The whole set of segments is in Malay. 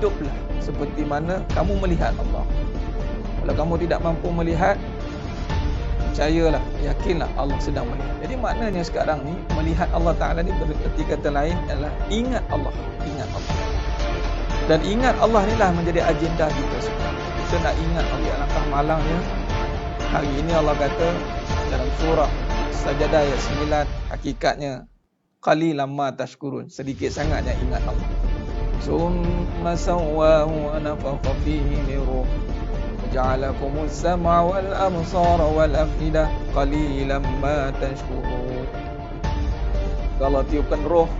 hiduplah seperti mana kamu melihat Allah. Kalau kamu tidak mampu melihat, percayalah, yakinlah Allah sedang melihat. Jadi maknanya sekarang ni melihat Allah Ta'ala ni berarti kata lain adalah ingat Allah. Ingat Allah. Dan ingat Allah ni lah menjadi agenda kita sekarang. Kita nak ingat Allah. Alangkah malangnya hari ini Allah kata dalam surah Sajadah ayat 9, hakikatnya qalilan ma tashkurun, sedikit sangat yang ingat Allah. Summa sawwahu wa nafakha fihi min ruh ja'alakumus sam'a wal absara wal afidah qalilan ma tashkurun. Allah tiupkan roh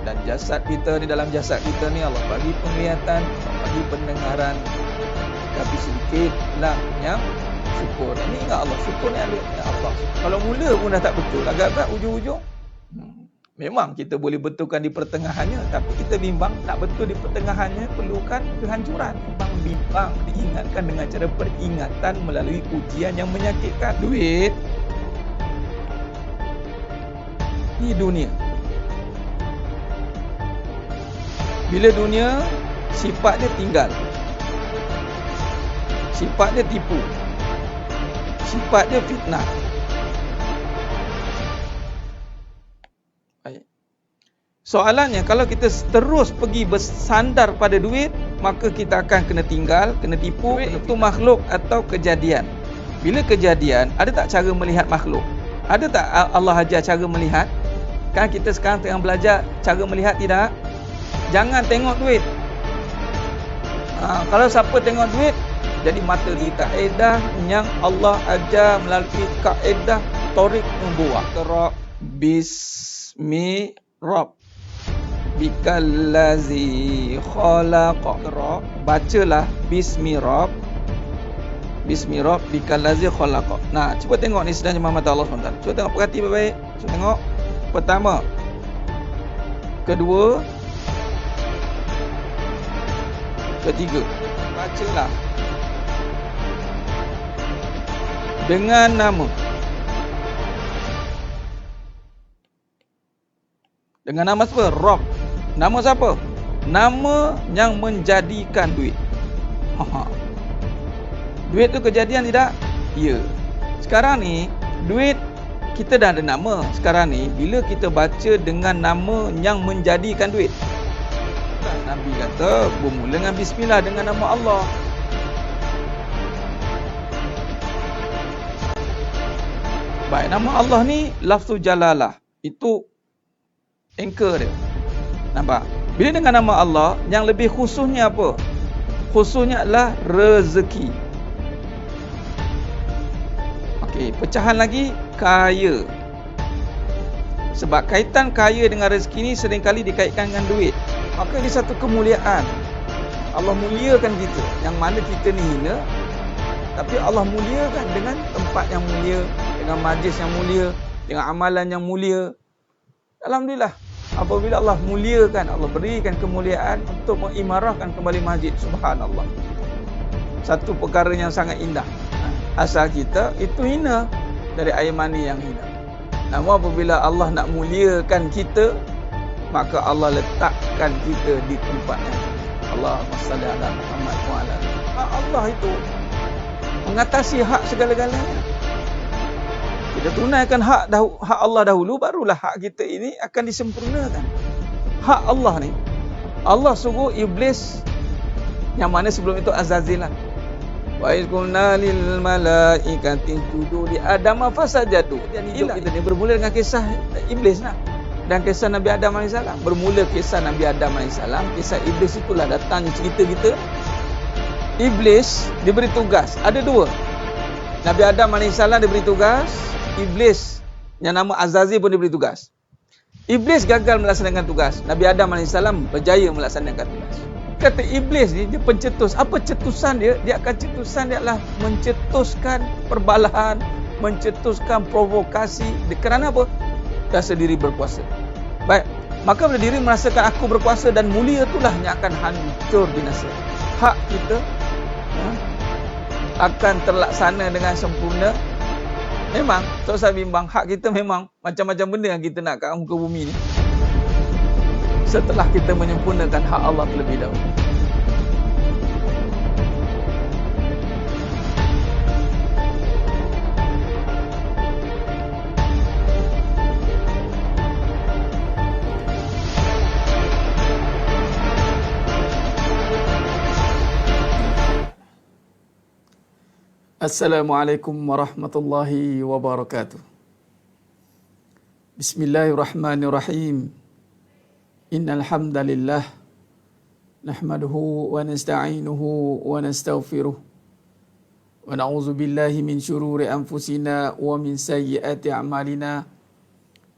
dan jasad kita, di dalam jasad kita ni Allah bagi penglihatan, bagi pendengaran, tapi sedikitlah yang syukur. Ini ingat Allah, syukur ni Allah. Kalau mula pun dah tak betul, agak-agak ujung-ujung memang kita boleh betulkan di pertengahannya, tapi kita bimbang nak betul di pertengahannya perlukan kehancuran. Bimbang diingatkan dengan cara peringatan melalui ujian yang menyakitkan. Duit ni dunia. Bila dunia, sifat dia tinggal, sifat dia tipu, sifat dia fitnah. Soalannya, kalau kita terus pergi bersandar pada duit, maka kita akan kena tinggal, kena tipu. Duit itu makhluk atau kejadian. Bila kejadian, ada tak cara melihat makhluk? Ada tak Allah ajar cara melihat? Kan kita sekarang tengah belajar cara melihat, tidak? Jangan tengok duit. Kalau siapa tengok duit, jadi mata kita. Kaedah yang Allah ajar melalui kaedah Tariq Nubuwah. Qra bismi Rabb bikallazi khalaqa. Bacalah bismi Rabb, bismi Rabb bikallazi khalaqa. Nah, cuba tengok ni sedang jemaah mata Allah SWT. Cuba tengok, perhati baik-baik. Cuba tengok. Pertama, kedua, ketiga. Bacalah dengan nama. Dengan nama siapa? Rabb. Nama siapa? Nama yang menjadikan duit. Duit tu kejadian tidak? Ya. Sekarang ni, duit kita dah ada nama. Sekarang ni, bila kita baca dengan nama yang menjadikan duit, Nabi kata, bermula dengan bismillah, dengan nama Allah. Baik, nama Allah ni lafzul jalalah. Itu anchor dia. Nampak? Bila dengan nama Allah, yang lebih khususnya apa? Khususnya adalah rezeki. Okey, pecahan lagi, kaya. Sebab kaitan kaya dengan rezeki ni seringkali dikaitkan dengan duit. Maka ini satu kemuliaan. Allah muliakan kita, yang mana kita ni hina, tapi Allah muliakan dengan tempat yang mulia, dengan majlis yang mulia, dengan amalan yang mulia. Alhamdulillah, apabila Allah muliakan, Allah berikan kemuliaan untuk mengimarahkan kembali masjid. Subhanallah, satu perkara yang sangat indah. Asal kita itu hina, dari air mani yang hina. Namun apabila Allah nak muliakan kita, maka Allah letakkan kita di tempat yang Allahumma salli ala Muhammad wa ala. Allah itu mengatasi hak segala-galanya. Kita tunaikan hak Allah dahulu, barulah hak kita ini akan disempurnakan. Hak Allah ni, Allah suruh iblis, yang mana sebelum itu Azazil lah. Wa iz qulna lil malaikati isjudu li Adam fasajadu. Dan hidup kita ni bermula dengan kisah iblis lah, dan kisah Nabi Adam AS. Bermula kisah Nabi Adam AS, kisah iblis itulah datangnya cerita kita. Iblis diberi tugas, ada dua. Nabi Adam AS diberi tugas, iblis yang nama Azazil pun diberi tugas. Iblis gagal melaksanakan tugas, Nabi Adam AS berjaya melaksanakan tugas. Kata iblis ni, dia pencetus. Apa cetusan dia? Dia akan cetusan dia adalah mencetuskan perbalahan, mencetuskan provokasi. Kerana apa? Rasa diri berkuasa. Baik, maka bila diri merasakan aku berkuasa dan mulia, itulah yang akan hancur binasa. Hak kita akan terlaksana dengan sempurna. Memang, tak usah bimbang, hak kita memang macam-macam benda yang kita nak kat muka bumi ni, setelah kita menyempurnakan hak Allah terlebih dahulu. Assalamualaikum warahmatullahi wabarakatuh. Bismillahirrahmanirrahim. Innal hamdalillah nahmaduhu wa nasta'inuhu wa nastaghfiruh wa na'udzu billahi min shururi anfusina wa min sayyiati a'malina.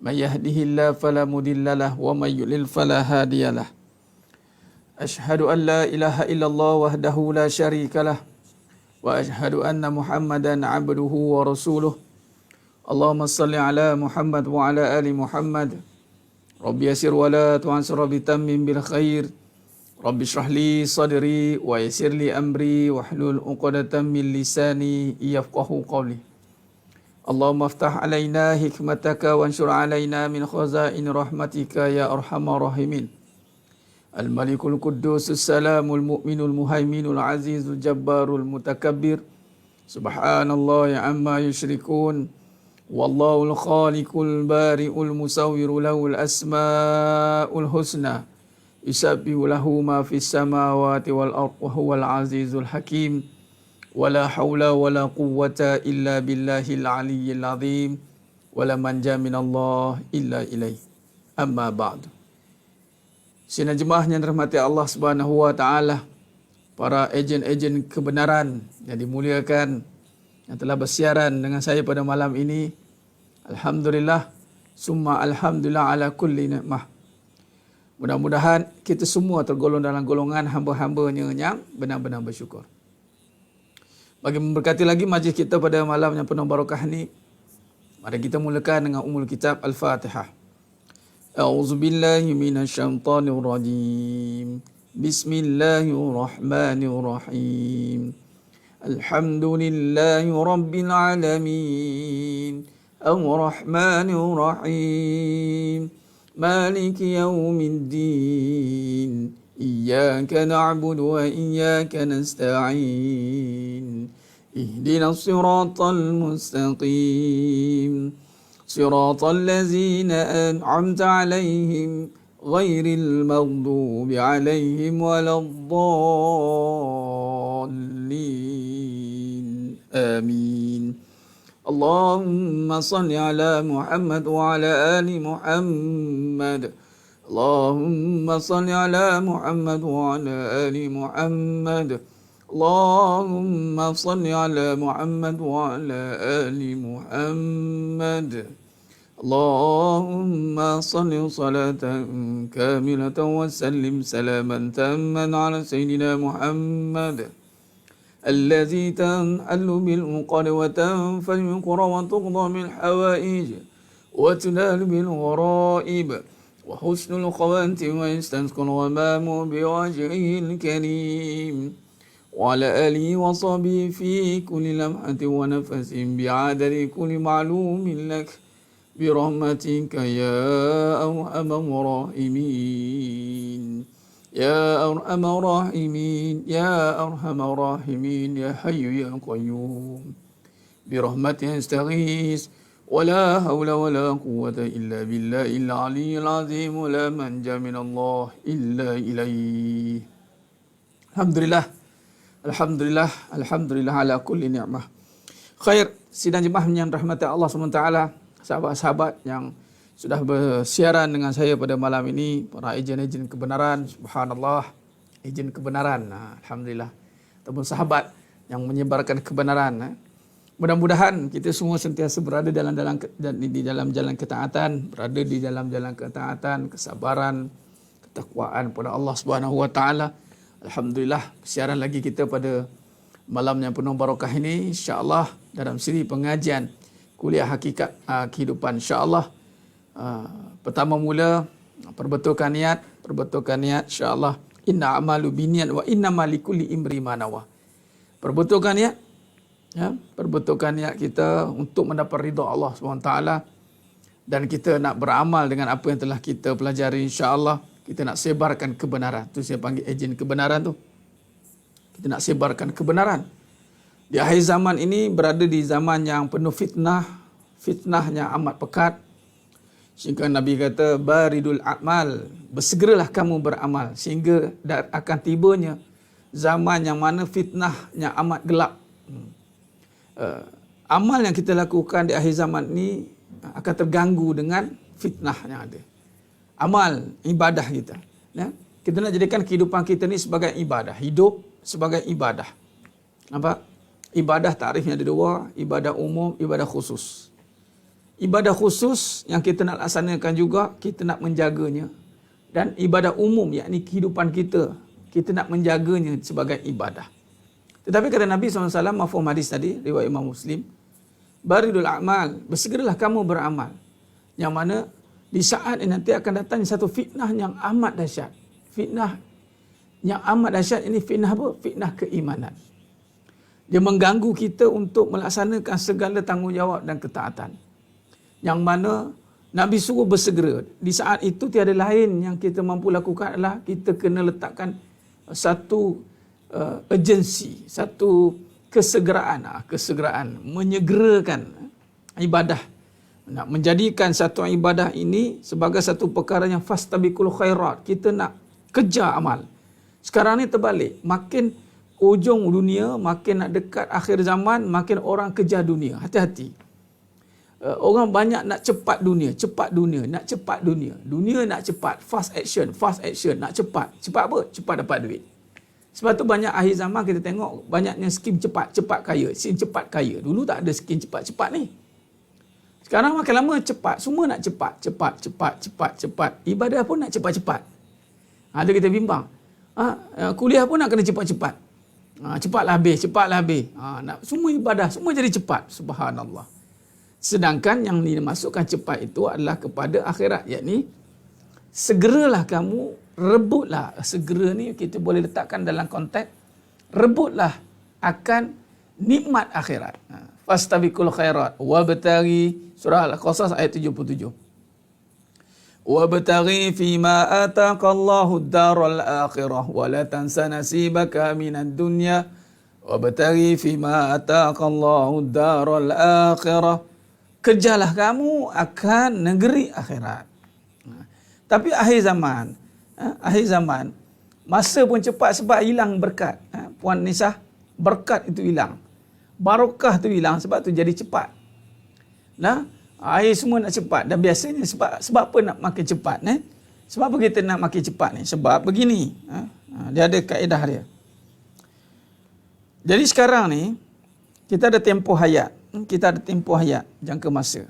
May yahdihillahu fala mudhillalah wa may yudlil fala hadiyalah. Asyhadu an la ilaha illallah wahdahu la syarikalah wa asyhadu anna Muhammadan abduhu wa rasuluh. Allahumma salli ala Muhammad wa ala ali Muhammad. Rabbi yasir wa la tu'ansir bi tammim bil khair. Rabbi shrah li sadri wa yassir li amri wa hlul 'uqdatam min lisani yafqahu qawli. Allahumma aftah alaina hikmataka wa anshur alaina min khazain rahmatika ya arhamar rahimin. Al-Malikul Quddus As-Salamul Mu'minul Muhaiminul Azizul Jabbarul Mutakabbir. Subhanallah ya amma yushrikun. Wallahul Khaliqul Bari'ul Musawwiru lahul asma'ul husna. Yusabbihu lahu ma fis samawati wal ardh wa huwal azizul hakim. Wala hawla wala quwwata illa billahil aliyyil azim. Wala manja minallah illa ilaih. Amma ba'du. Sidang jemaah yang dirahmati Allah Subhanahu wa taala, para ejen-ejen kebenaran yang dimuliakan yang telah bersiaran dengan saya pada malam ini. Alhamdulillah, summa alhamdulillah ala kulli nikmah. Mudah-mudahan kita semua tergolong dalam golongan hamba-hambanya yang benar-benar bersyukur. Bagi memberkati lagi majlis kita pada malam yang penuh barakah ini, mari kita mulakan dengan umul kitab Al-Fatihah. A'udzu billahi minasy syaithanir rajim. Bismillahirrahmanirrahim. Alhamdulillahi rabbil alamin. Ar-Rahmanir Rahim. Maliki yaumiddin. Iyyaka na'budu wa iyyaka nasta'in. Ihdinas siratal mustaqim. صراط الذين أنعمت عليهم غير المغضوب عليهم ولا الضالين آمين. اللهم صل على محمد وعلى آل محمد. اللهم صل على محمد وعلى آل محمد. اللهم صل على محمد وعلى آل محمد. اللهم صل صلاة كاملة وسلم سلاما تاما على سيدنا محمد الذي تنحل بالعقد وتنفج بالقرى وتقضى بالحوائج وتنال بالغرائب وحسن الخواتم ويستسقى الغمام بوجهه الكريم وعلى آله وصحبه في كل لمحة ونفس بعدد كل معلوم لك برحمتك يا أرحم الراحمين. يا أرحم الراحمين. يا أرحم الراحمين. يا حي يا قيوم برحمتك استغيث ولا حول ولا قوة إلا بالله العلي العظيم ولا منجا من الله إلا إليه. Alhamdulillah. Alhamdulillah, alhamdulillah ala kulli ni'mah. Khair, sidang jemaah yang rahmati Allah SWT, sahabat-sahabat yang sudah bersiaran dengan saya pada malam ini, para ejen-ejen kebenaran, subhanallah, ejen kebenaran, alhamdulillah, ataupun sahabat yang menyebarkan kebenaran. Mudah-mudahan kita semua sentiasa berada di dalam jalan ketaatan, berada di dalam jalan ketaatan, kesabaran, ketakwaan pada Allah Subhanahu wa taala. Alhamdulillah, siaran lagi kita pada malam yang penuh barakah ini, insya-Allah dalam siri pengajian kuliah hakikat kehidupan, insya-Allah. Pertama mula perbetulkan niat insya-Allah. Inna amalu binniat wa innamal likulli imri ma nawa. Perbetulkan niat, ya, perbetulkan niat kita untuk mendapat ridha Allah Subhanahu wa taala, dan kita nak beramal dengan apa yang telah kita pelajari, insya-Allah. Kita nak sebarkan kebenaran. Tu saya panggil ejen kebenaran tu. Kita nak sebarkan kebenaran. Di akhir zaman ini berada di zaman yang penuh fitnah. Fitnahnya amat pekat. Sehingga Nabi kata, baridul a'mal. Bersegeralah kamu beramal. Sehingga akan tibanya zaman yang mana fitnahnya amat gelap. amal yang kita lakukan di akhir zaman ni akan terganggu dengan fitnah yang ada. Amal, ibadah kita. Ya? Kita nak jadikan kehidupan kita ni sebagai ibadah. Hidup sebagai ibadah. Nampak? Ibadah tarifnya ada dua. Ibadah umum, ibadah khusus. Ibadah khusus yang kita nak laksanakan juga, kita nak menjaganya. Dan ibadah umum, yakni kehidupan kita, kita nak menjaganya sebagai ibadah. Tetapi kata Nabi SAW, mafhum hadis tadi, riwayat Imam Muslim, baridul a'mal, bersegeralah kamu beramal. Yang mana di saat ini nanti akan datang satu fitnah yang amat dahsyat. Fitnah yang amat dahsyat ini fitnah apa? Fitnah keimanan. Dia mengganggu kita untuk melaksanakan segala tanggungjawab dan ketaatan. Yang mana Nabi suruh bersegera. Di saat itu tiada lain yang kita mampu lakukan adalah kita kena letakkan satu urgency, satu kesegeraan, menyegerakan ibadah. Nak menjadikan satu ibadah ini sebagai satu perkara yang fastabiqul khairat. Kita nak kejar amal. Sekarang ni terbalik. Makin ujung dunia, makin nak dekat akhir zaman, makin orang kejar dunia. Hati-hati. Orang banyak nak cepat dunia. Nak cepat dunia. Dunia nak cepat. Fast action. Nak cepat. Cepat apa? Cepat dapat duit. Sebab tu banyak akhir zaman kita tengok banyaknya skim cepat kaya. Skim cepat kaya. Dulu tak ada skim cepat ni. Sekarang makin lama cepat. Semua nak cepat. Ibadah pun nak cepat. Ada kita bimbang. Kuliah pun nak kena cepat. Cepatlah habis. Semua ibadah, semua jadi cepat. Subhanallah. Sedangkan yang dimasukkan cepat itu adalah kepada akhirat. Yakni, segeralah kamu, rebutlah. Segera ni kita boleh letakkan dalam konteks, rebutlah akan nikmat akhirat. Fastabiqul khairat. Wabtaghi, surah Al-Qasas ayat 77. Wabtaghi fima ataqallahu ad-daral akhirah wa la tansa nasibaka minad dunya. Wabtaghi fima ataqallahu ad-daral akhirah. Kejarlah kamu akan negeri akhirat. Tapi akhir zaman, masa pun cepat sebab hilang berkat. Puan Nisah, berkat itu hilang. Barakah itu hilang sebab tu jadi cepat. Nah, air semua nak cepat. Dan biasanya sebab apa nak makin cepat? Sebab apa kita nak makin cepat ni? Sebab begini. Dia ada kaedah dia. Jadi sekarang ni, kita ada tempoh hayat. Jangka masa.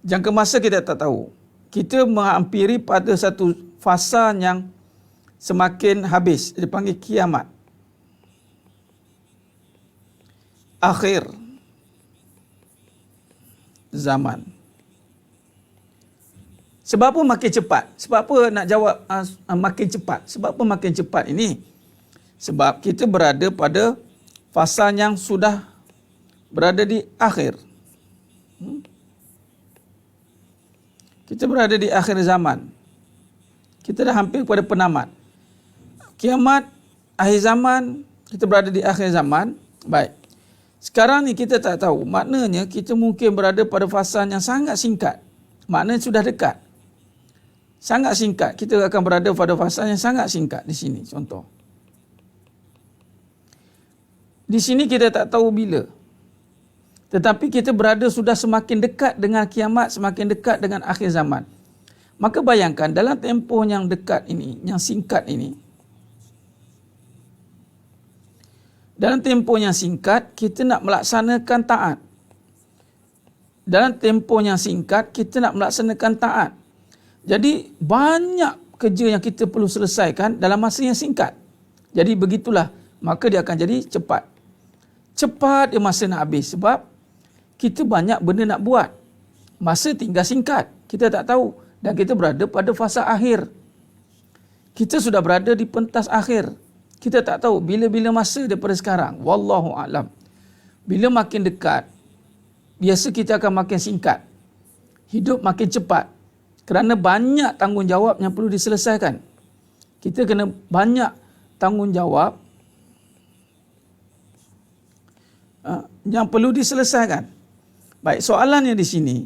Jangka masa kita tak tahu. Kita menghampiri pada satu fasa yang semakin habis. Dipanggil kiamat. Akhir zaman. Sebab apa makin cepat? Sebab apa nak jawab makin cepat? Sebab apa makin cepat ini? Sebab kita berada pada fasa yang sudah berada di akhir. Kita berada di akhir zaman. Kita dah hampir kepada penamat. Kiamat, akhir zaman, kita berada di akhir zaman. Baik. Sekarang ni kita tak tahu. Maknanya kita mungkin berada pada fasa yang sangat singkat. Maknanya sudah dekat. Sangat singkat. Kita akan berada pada fasa yang sangat singkat di sini. Contoh. Di sini kita tak tahu bila. Tetapi kita berada sudah semakin dekat dengan kiamat, semakin dekat dengan akhir zaman. Maka bayangkan dalam tempoh yang dekat ini, yang singkat ini, dalam tempoh yang singkat, kita nak melaksanakan taat. Dalam tempoh yang singkat, kita nak melaksanakan taat. Jadi, banyak kerja yang kita perlu selesaikan dalam masa yang singkat. Jadi, begitulah. Maka dia akan jadi cepat. Cepat dia masa nak habis. Sebab, kita banyak benda nak buat. Masa tinggal singkat. Kita tak tahu. Dan kita berada pada fasa akhir. Kita sudah berada di pentas akhir. Kita tak tahu bila-bila masa daripada sekarang. Wallahu a'lam. Bila makin dekat, biasa kita akan makin singkat. Hidup makin cepat. Kerana banyak tanggungjawab yang perlu diselesaikan. Kita kena banyak tanggungjawab yang perlu diselesaikan. Baik, soalannya di sini,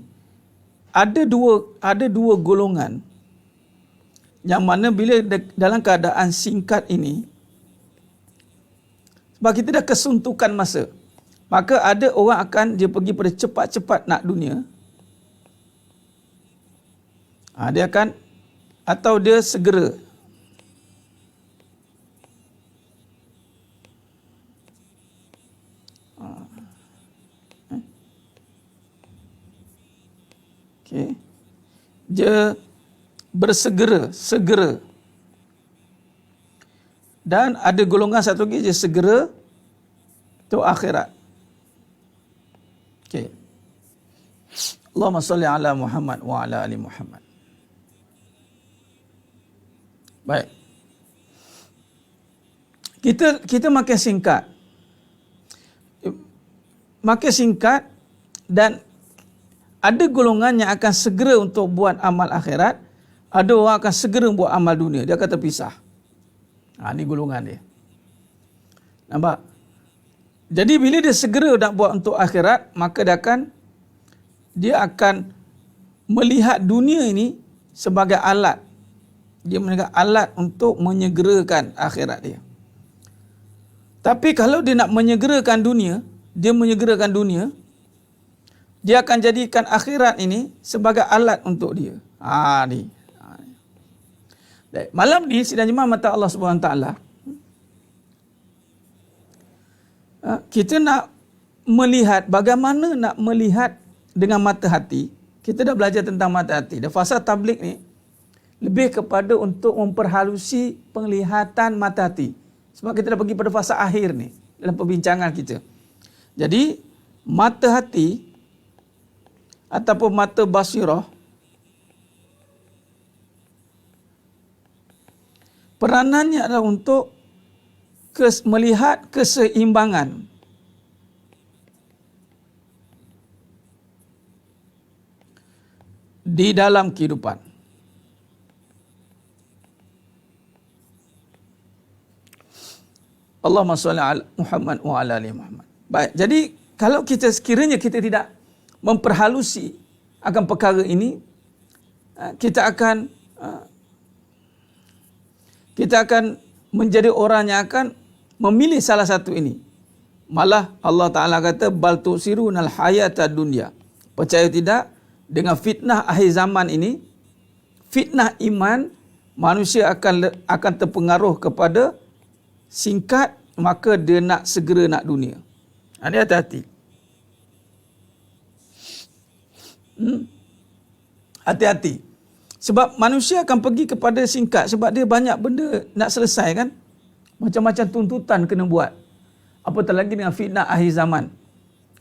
ada dua golongan yang mana bila dalam keadaan singkat ini, sebab kita dah kesuntukan masa. Maka ada orang akan dia pergi pada cepat-cepat nak dunia. Dia akan, atau dia segera. Okay. Dia segera. Dan ada golongan satu lagi, dia segera tu akhirat. Okay. Allahumma salli ala Muhammad wa ala ali Muhammad. Baik. Kita makin singkat. Makin singkat, dan ada golongan yang akan segera untuk buat amal akhirat, ada orang akan segera buat amal dunia. Dia akan terpisah. Ini golongan dia. Nampak? Jadi bila dia segera nak buat untuk akhirat, maka dia akan melihat dunia ini sebagai alat. Dia melihat alat untuk menyegerakan akhirat dia. Tapi kalau dia nak menyegerakan dunia, dia akan jadikan akhirat ini sebagai alat untuk dia. Ni. Malam ni sidang jemaah mata Allah Subhanahu Taala, kita nak melihat bagaimana nak melihat dengan mata hati. Kita dah belajar tentang mata hati. Dan fasa tabligh ni lebih kepada untuk memperhalusi penglihatan mata hati. Sebab kita dah pergi pada fasa akhir ni dalam perbincangan kita. Jadi mata hati ataupun mata basirah, peranannya adalah untuk melihat keseimbangan di dalam kehidupan. Allahumma salli ala Muhammad wa ala ali Muhammad. Baik, jadi kalau sekiranya kita tidak memperhalusi akan perkara ini, kita akan menjadi orang yang akan memilih salah satu ini. Malah Allah Ta'ala kata, bal tusirunal hayata dunya. Percaya tidak, dengan fitnah akhir zaman ini, fitnah iman, manusia akan terpengaruh kepada singkat, maka dia nak segera nak dunia. Ini hati-hati. Hati-hati. Sebab manusia akan pergi kepada singkat, sebab dia banyak benda nak selesai kan. Macam-macam tuntutan kena buat. Apatah lagi dengan fitnah akhir zaman.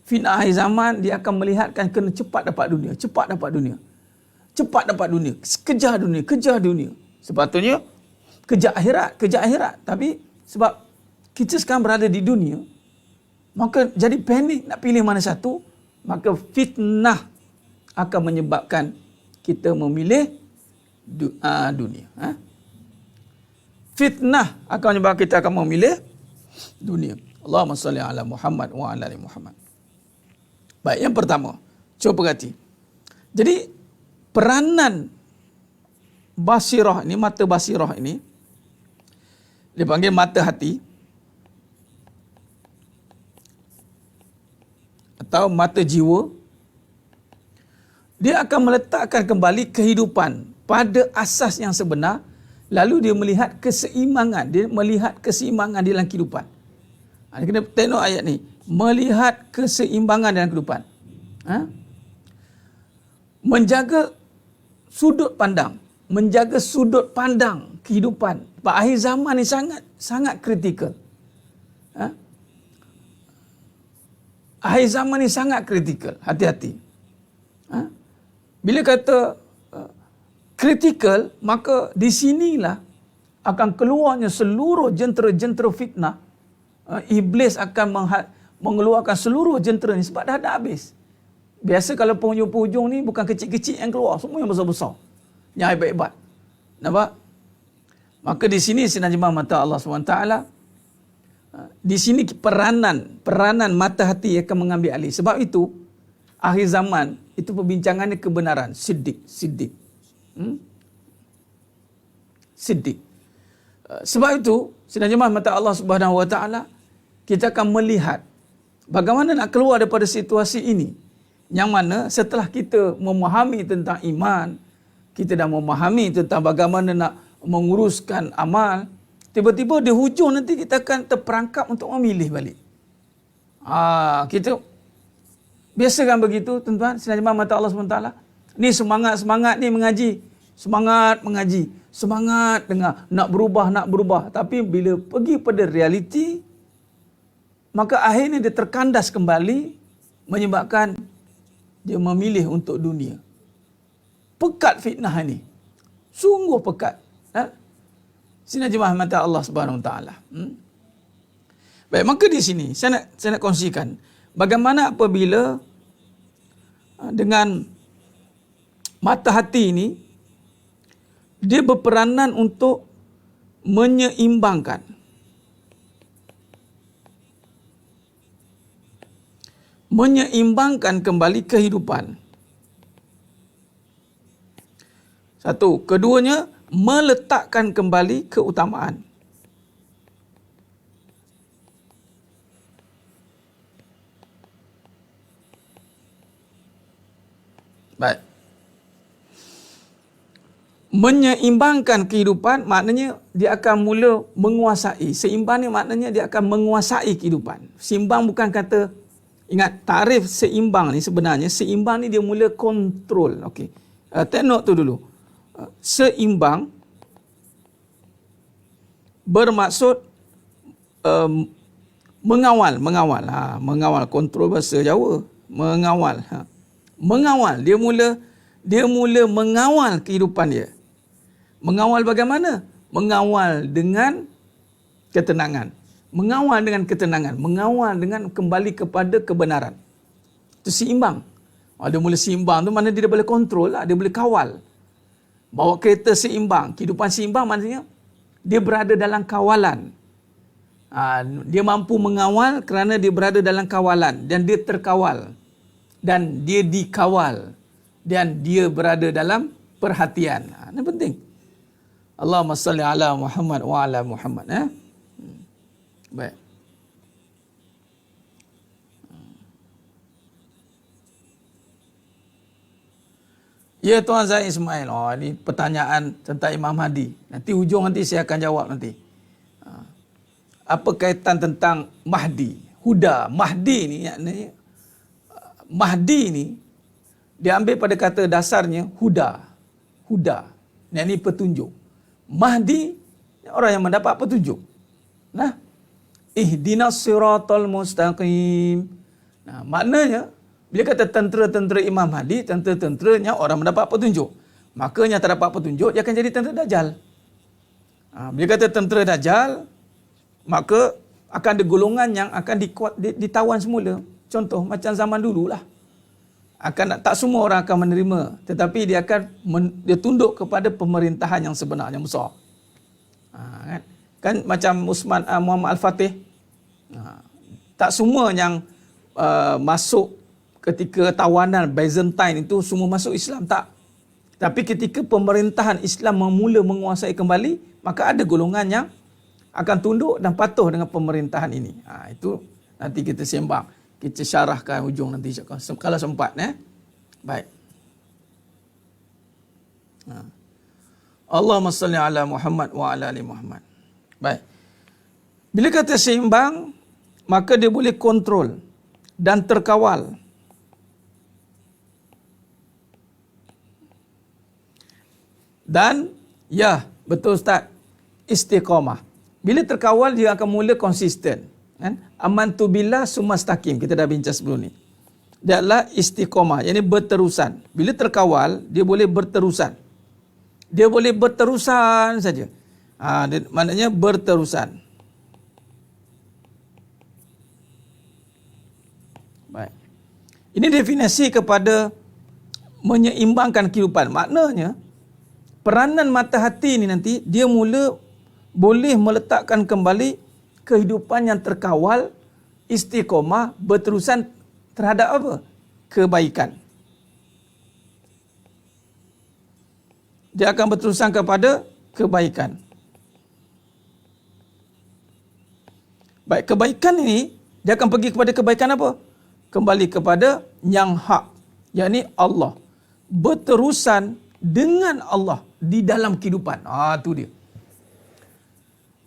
Fitnah akhir zaman, dia akan melihatkan kena cepat dapat dunia. Cepat dapat dunia. Cepat dapat dunia. Kejar dunia. Sepatutnya, kejar akhirat. Tapi sebab kita sekarang berada di dunia, maka jadi panik nak pilih mana satu, maka fitnah akan menyebabkan kita memilih dunia. Fitnah akan menyebabkan kita akan memilih dunia. Allahumma salli ala Muhammad wa ala ali Muhammad. Baik, yang pertama, cuba perhati. Jadi peranan basirah ini, mata basirah ini, dipanggil mata hati atau mata jiwa. Dia akan meletakkan kembali kehidupan pada asas yang sebenar, lalu dia melihat keseimbangan. Dia melihat keseimbangan di dalam kehidupan. Kita kena tengok ayat ni. Melihat keseimbangan dalam kehidupan. Menjaga sudut pandang. Menjaga sudut pandang kehidupan. Pada akhir zaman ni sangat kritikal. Akhir zaman ni sangat kritikal. Hati-hati. Bila kata kritikal, maka di sinilah akan keluarnya seluruh jentera-jentera fitnah. Iblis akan mengeluarkan seluruh jentera ni sebab dah ada habis. Biasa kalau penghujung-penghujung ni bukan kecil-kecil yang keluar, semua yang besar-besar. Yang hebat-hebat. Nampak? Maka di sini sidang jemaah mata Allah SWT, di sini peranan mata hati akan mengambil alih. Sebab itu, akhir zaman, itu perbincangannya kebenaran. Siddiq. Siddiq. Sebab itu, sidang jemaah mata Allah Subhanahu Wa Taala, kita akan melihat Bagaimana nak keluar daripada situasi ini? Yang mana setelah kita memahami tentang iman, kita dah memahami tentang bagaimana nak menguruskan amal, tiba-tiba di hujung nanti kita akan terperangkap untuk memilih balik. Kita biasa kan begitu, tuan-tuan, senajma mata Allah SWT. Ni semangat ni mengaji. Semangat mengaji. Semangat dengar. Nak berubah. Tapi bila pergi pada realiti, maka akhirnya dia terkandas kembali, menyebabkan dia memilih untuk dunia. Pekat fitnah ini. Sungguh pekat. Senajma mata Allah SWT. Baik, maka di sini saya nak kongsikan bagaimana apabila dengan mata hati ini dia berperanan untuk menyeimbangkan kembali kehidupan. Satu, keduanya meletakkan kembali keutamaan. Baik. Menyeimbangkan kehidupan maknanya dia akan mula menguasai. Seimbang ni maknanya dia akan menguasai kehidupan. Seimbang bukan kata, ingat tarif seimbang ni sebenarnya, seimbang ni dia mula kontrol. Okey. Take note tu dulu. Seimbang bermaksud mengawal. Mengawal, kontrol bahasa Jawa. Mengawal. Mengawal, dia mula mengawal kehidupan dia. Mengawal bagaimana? Mengawal dengan ketenangan. Mengawal dengan kembali kepada kebenaran. Itu seimbang. Dia mula seimbang tu mana dia boleh kontrol lah, dia boleh kawal. Bawa kereta seimbang, kehidupan seimbang maksudnya dia berada dalam kawalan. Dia mampu mengawal kerana dia berada dalam kawalan dan dia terkawal. Dan dia dikawal dan dia berada dalam perhatian. Ini penting. Allahumma salli ala Muhammad wa ala Muhammad. Baik. Ya Tuan Zain Ismail. Ini pertanyaan tentang Imam Mahdi. Nanti hujung nanti saya akan jawab nanti. Apa kaitan tentang Mahdi? Huda. Mahdi ni maknanya Mahdi ni dia ambil pada kata dasarnya huda. Yang ini petunjuk. Mahdi orang yang mendapat petunjuk. Ihdinas siratal mustaqim. Maknanya bila kata tentera-tentera Imam Mahdi, tentera-tenteranya orang mendapat petunjuk. Maka yang tak dapat petunjuk dia akan jadi tentera Dajjal. Bila kata tentera Dajjal, maka akan ada golongan yang akan ditawan semula. Contoh macam zaman dululah. Tak semua orang akan menerima, tetapi dia akan dia tunduk kepada pemerintahan yang sebenar, yang besar. Kan macam Muhammad Al-Fatih. Tak semua yang masuk ketika tawanan Byzantine itu semua masuk Islam, tak. Tapi ketika pemerintahan Islam memula menguasai kembali, maka ada golongan yang akan tunduk dan patuh dengan pemerintahan ini. Itu nanti kita sembang. Kita syarahkan hujung nanti kalau sempat. Baik. Allahumma salli ala Muhammad wa ala ali Muhammad. Baik. Bila kata seimbang, maka dia boleh kontrol dan terkawal. Dan ya, betul Ustaz, istiqamah. Bila terkawal dia akan mula konsisten. Amantu billah sumastaqim. Kita dah bincang sebelum ni. Dia adalah istiqamah, yakni berterusan. Bila terkawal, dia boleh berterusan. Dia boleh berterusan saja. Maknanya berterusan. Baik. Ini definisi kepada menyeimbangkan kehidupan. Maknanya peranan mata hati ini nanti dia mula boleh meletakkan kembali kehidupan yang terkawal, istiqamah, berterusan terhadap apa? Kebaikan. Dia akan berterusan kepada kebaikan. Baik, kebaikan ini Dia akan pergi kepada kebaikan apa? Kembali kepada yang hak, yakni Allah. Berterusan dengan Allah di dalam kehidupan. Tu dia.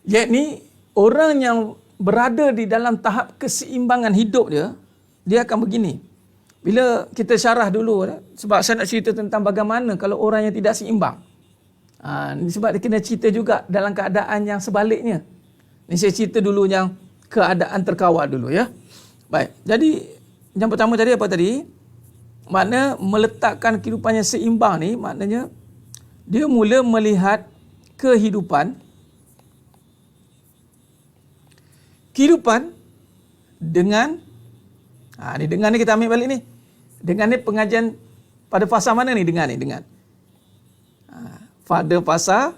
Yakni orang yang berada di dalam tahap keseimbangan hidup dia akan begini. Bila kita syarah dulu, sebab saya nak cerita tentang bagaimana kalau orang yang tidak seimbang. Sebab dia kena cerita juga dalam keadaan yang sebaliknya. Ini saya cerita dulu yang keadaan terkawal dulu ya. Baik, jadi yang pertama tadi apa tadi? Makna meletakkan kehidupannya seimbang ni, maknanya dia mula melihat kehidupan dengan ni dengan ni kita ambil balik ni. Dengan ni pengajian pada fasa mana ni dengan. Pada fasa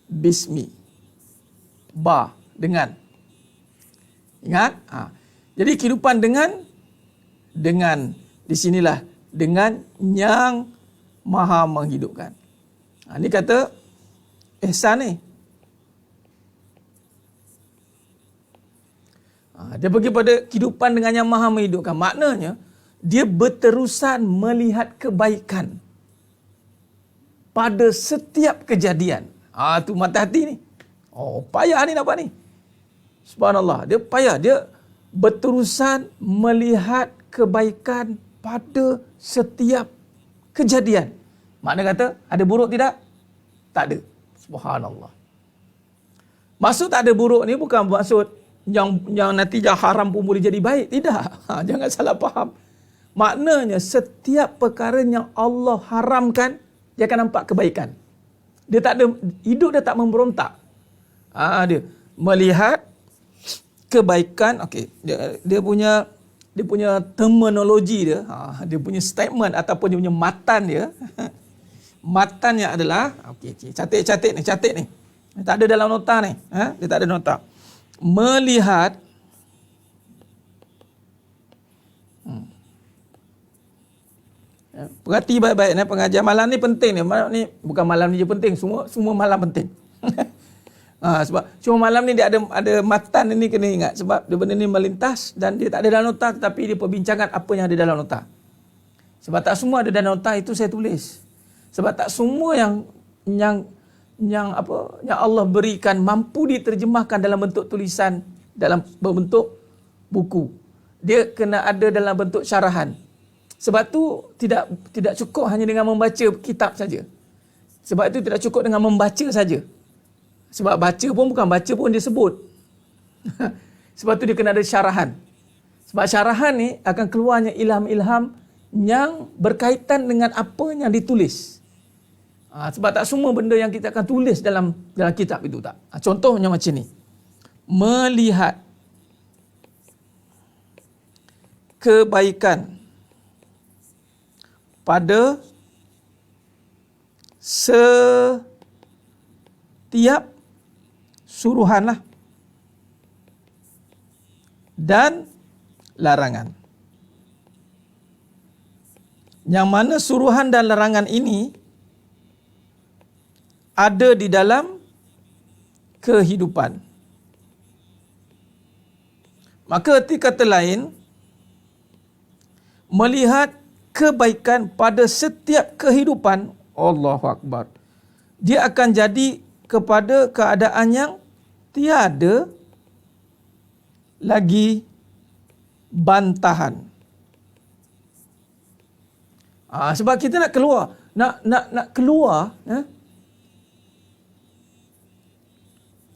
bismi. Ba dengan. Ingat? Jadi kehidupan dengan di sinilah dengan yang maha menghidupkan. Ni kata ihsan ni. Dia pergi pada kehidupan dengan yang maha menghidupkan. Maknanya dia berterusan melihat kebaikan pada setiap kejadian. Tu mata hati ni. Payah ni nampak ni. Subhanallah, dia payah. Dia berterusan melihat kebaikan pada setiap kejadian. Makna kata, ada buruk tidak? Tak ada. Subhanallah. Maksud tak ada buruk ni bukan maksud yang nanti yang haram pun boleh jadi baik. Tidak. Jangan salah faham. Maknanya setiap perkara yang Allah haramkan, dia akan nampak kebaikan. Dia tak ada, hidup dia tak memberontak. Dia melihat kebaikan. Okey, dia punya terminologi dia, dia punya statement ataupun dia punya matan dia. Matannya adalah catat ni. Tak ada dalam nota ni. Dia tak ada nota. Melihat perhati baik-baik pengajian malam ni penting ni. Ni bukan malam ni je penting, semua malam penting. Sebab cuma malam ni dia ada matan ni kena ingat, sebab dia benda ni melintas dan dia tak ada dalam nota, tetapi dia perbincangan apa yang ada dalam nota. Sebab tak semua ada dalam nota itu saya tulis. Sebab tak semua yang Allah berikan mampu diterjemahkan dalam bentuk tulisan, dalam bentuk buku. Dia kena ada dalam bentuk syarahan. Sebab tu tidak cukup hanya dengan membaca kitab saja. Sebab itu tidak cukup dengan membaca saja. Sebab baca pun dia sebut. Sebab tu dia kena ada syarahan. Sebab syarahan ni akan keluarnya ilham-ilham yang berkaitan dengan apa yang ditulis. Sebab tak semua benda yang kita akan tulis dalam kitab itu tak. Contohnya macam ni. Melihat kebaikan pada setiap suruhanlah dan larangan. Yang mana suruhan dan larangan ini ada di dalam kehidupan. Maka erti kata lain, melihat kebaikan pada setiap kehidupan, Allahu Akbar, dia akan jadi kepada keadaan yang tiada lagi bantahan. Sebab kita nak keluar, nak keluar,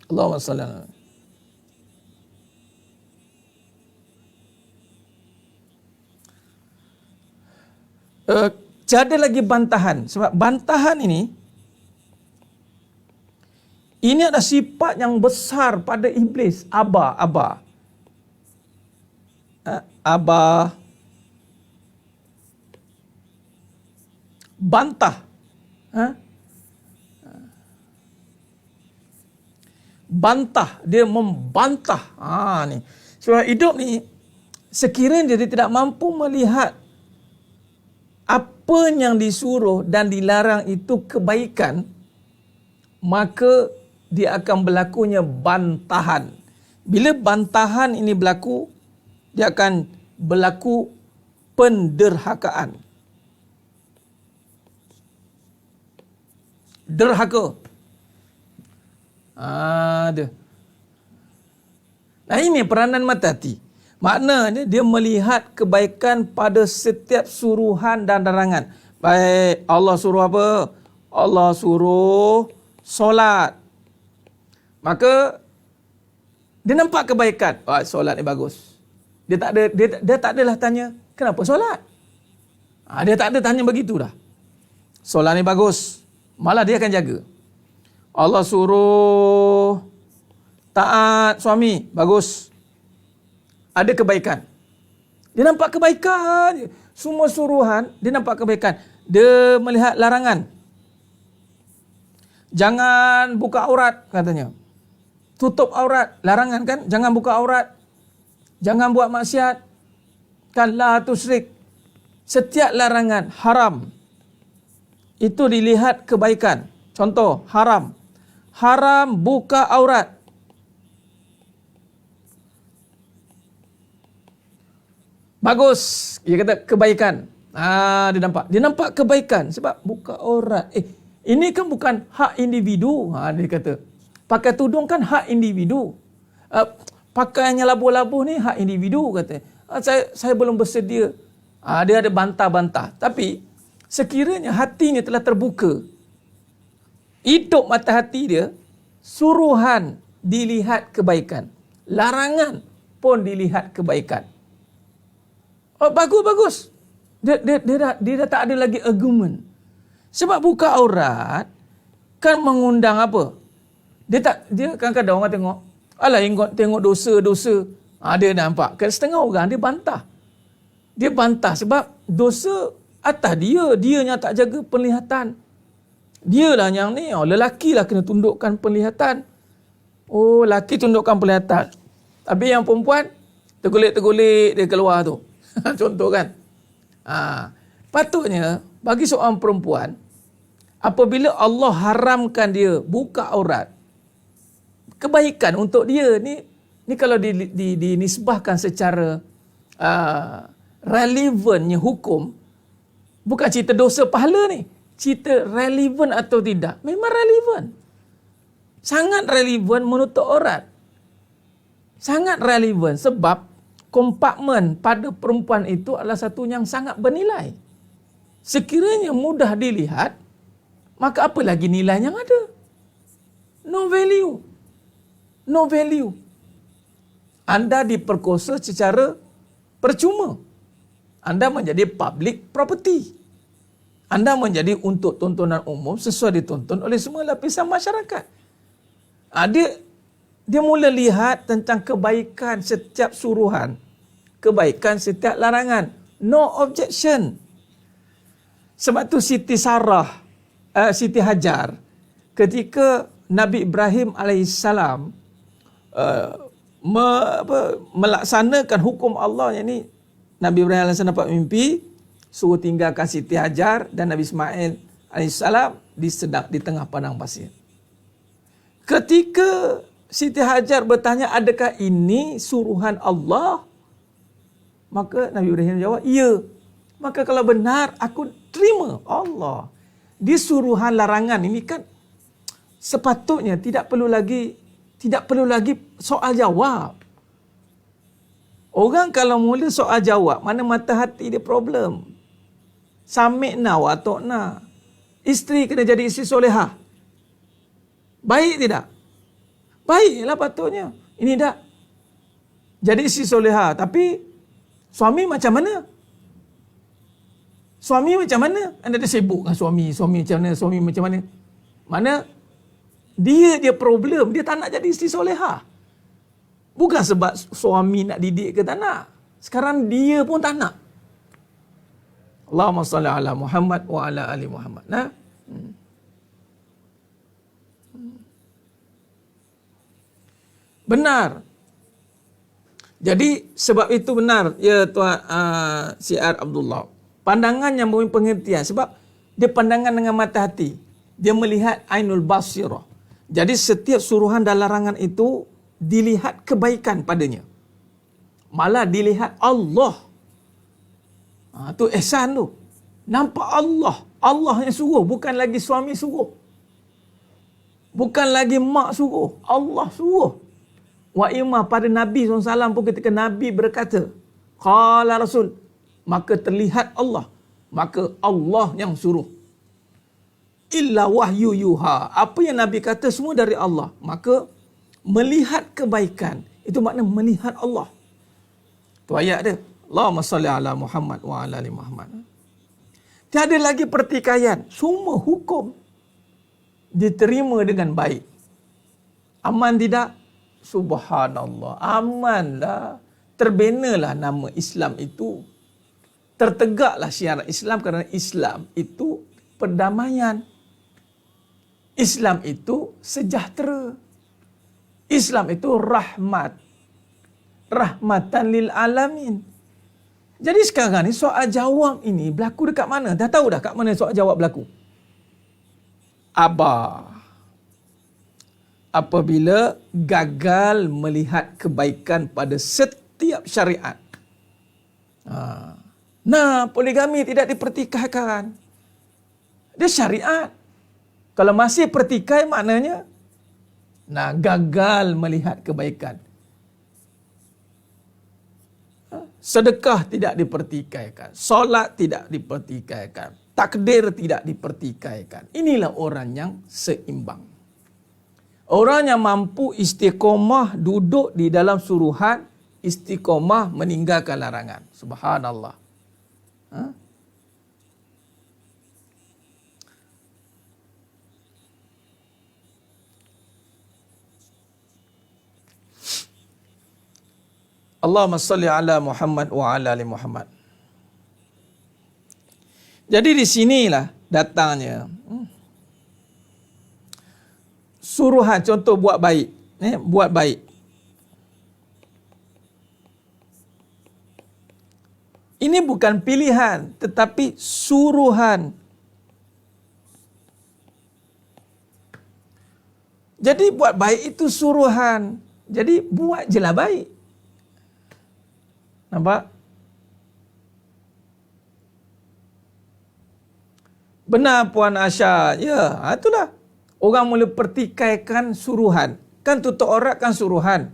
Allahumma salli ala. Tiada lagi bantahan. Sebab bantahan ini adalah sifat yang besar pada iblis. Aba. Bantah. Bantah. Dia membantah. Ni. Sebab hidup ni, sekiranya dia tidak mampu melihat apa yang disuruh dan dilarang itu kebaikan, maka dia akan berlakunya bantahan. Bila bantahan ini berlaku, dia akan berlaku penderhakaan. Derhaka. Ada. Nah, ini peranan mata hati. Maknanya dia melihat kebaikan pada setiap suruhan dan larangan. Baik, Allah suruh apa? Allah suruh solat. Maka dia nampak kebaikan. Solat ni bagus. Dia tak adalah tanya, kenapa solat? Dia tak ada tanya begitu dah. Solat ni bagus. Malah dia akan jaga. Allah suruh taat suami, bagus. Ada kebaikan. Dia nampak kebaikan. Semua suruhan, dia nampak kebaikan. Dia melihat larangan. Jangan buka aurat, katanya. Tutup aurat, larangan kan? Jangan buka aurat. Jangan buat maksiat. Kan la tusyrik. Setiap larangan haram. Itu dilihat kebaikan. Contoh, haram. Haram buka aurat. Bagus. Dia kata kebaikan. Dia nampak. Dia nampak kebaikan. Sebab buka aurat. Ini kan bukan hak individu. Dia kata. Pakai tudung kan hak individu. Pakaiannya labuh-labuh ni hak individu, kata. Saya belum bersedia. Dia ada bantah-bantah. Tapi sekiranya hatinya telah terbuka, hidup mata hati dia, suruhan dilihat kebaikan, larangan pun dilihat kebaikan. Bagus. Dia dah tak ada lagi argument. Sebab buka aurat kan mengundang apa? Dia kadang-kadang orang tengok, alah tengok dosa-dosa. Dia nampak. Setengah orang dia bantah. Dia bantah sebab dosa atas dianya tak jaga penglihatan. Dialah yang ni, lelaki lah kena tundukkan penglihatan. Lelaki tundukkan penglihatan. Tapi yang perempuan, tergolek-tergolek dia keluar tu. Contoh kan. Patutnya, bagi seorang perempuan, apabila Allah haramkan dia buka aurat, kebaikan untuk dia ni kalau dinisbahkan secara relevannya hukum, bukan cerita dosa pahala ni. Cerita relevan atau tidak. Memang relevan. Sangat relevan menutup aurat. Sangat relevan sebab kompartmen pada perempuan itu adalah satu yang sangat bernilai. Sekiranya mudah dilihat, maka apa lagi nilai yang ada? No value. No value. Anda diperkosa secara percuma. Anda menjadi public property. Anda menjadi untuk tontonan umum sesuai ditonton oleh semua lapisan masyarakat. Dia mula lihat tentang kebaikan setiap suruhan. Kebaikan setiap larangan. No objection. Sebab tu Siti Hajar, ketika Nabi Ibrahim AS melaksanakan hukum Allah yang ni, Nabi Ibrahim AS dapat mimpi, suruh tinggalkan Siti Hajar dan Nabi Ismail AS di tengah padang pasir. Ketika Siti Hajar bertanya, adakah ini suruhan Allah? Maka Nabi Ibrahim jawab, ya. Maka kalau benar, aku terima. Allah. Di suruhan larangan ini kan sepatutnya tidak perlu lagi soal jawab. Orang kalau mula soal jawab, mana mata hati dia problem. Sami'na wa ta'na. Isteri kena jadi isteri solehah. Baik tidak? Baiklah patutnya. Ini dah. Jadi isteri solehah. Tapi suami macam mana? Suami macam mana? Anda dah sibuk dengan suami. Suami macam mana? Suami macam mana? Mana dia problem. Dia tak nak jadi isteri solehah. Bukan sebab suami nak didik ke tak nak. Sekarang dia pun tak nak. Allahumma salli ala Muhammad wa ala ali Muhammad. Benar. Jadi sebab itu benar ya Tuan Syiar Abdullah. Pandangan yang memberi pengertian sebab dia pandangan dengan mata hati. Dia melihat ainul basirah. Jadi setiap suruhan dan larangan itu dilihat kebaikan padanya. malah dilihat Allah. Tu ihsan tu. Nampak Allah. Allah yang suruh, bukan lagi suami suruh. Bukan lagi mak suruh. Allah suruh. Wa imma pada Nabi SAW pun ketika Nabi berkata, qala Rasul, maka terlihat Allah. Maka Allah yang suruh. Illa wahyu yuha. Apa yang Nabi kata semua dari Allah. Maka melihat kebaikan, itu makna melihat Allah. Tu ayat dia. Allahumma salli ala Muhammad wa ala ali Muhammad. Tiada lagi pertikaian. Semua hukum diterima dengan baik. Aman tidak? Subhanallah. Amanlah. Terbenalah nama Islam itu. Tertegaklah syiar Islam kerana Islam itu perdamaian. Islam itu sejahtera. Islam itu rahmat. Rahmatan lil alamin. Jadi sekarang ni soal jawab ini berlaku dekat mana? Dah tahu dah kat mana soal jawab berlaku? Abah. Apabila gagal melihat kebaikan pada setiap syariat. Nah, poligami tidak dipertikaikan. Dia syariat. Kalau masih pertikai maknanya gagal melihat kebaikan. Sedekah tidak dipertikaikan. Solat tidak dipertikaikan. Takdir tidak dipertikaikan. Inilah orang yang seimbang. Orang yang mampu istiqomah duduk di dalam suruhan, istiqomah meninggalkan larangan. Subhanallah. Allahumma salli ala Muhammad wa ala ali Muhammad. Jadi di sinilah datangnya suruhan, contoh buat baik. Buat baik. Ini bukan pilihan, tetapi suruhan. Jadi buat baik itu suruhan. Jadi buat je lah baik. Nampak? Benar Puan Asha. Ya, itulah. Orang mula pertikaikan suruhan. Kan tutup aurat kan suruhan.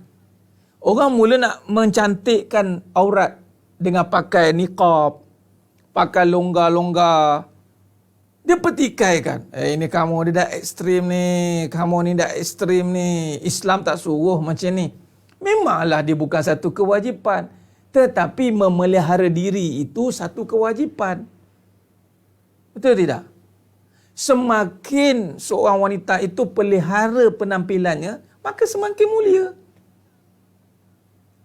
Orang mula nak mencantikkan aurat dengan pakai niqab, pakai longgar-longgar. Dia pertikaikan. Ini kamu dia dah ekstrim ni. Kamu ni dah ekstrim ni. Islam tak suruh macam ni. Memanglah dia bukan satu kewajipan. Tetapi memelihara diri itu satu kewajipan. Betul tidak? Semakin seorang wanita itu pelihara penampilannya, maka semakin mulia.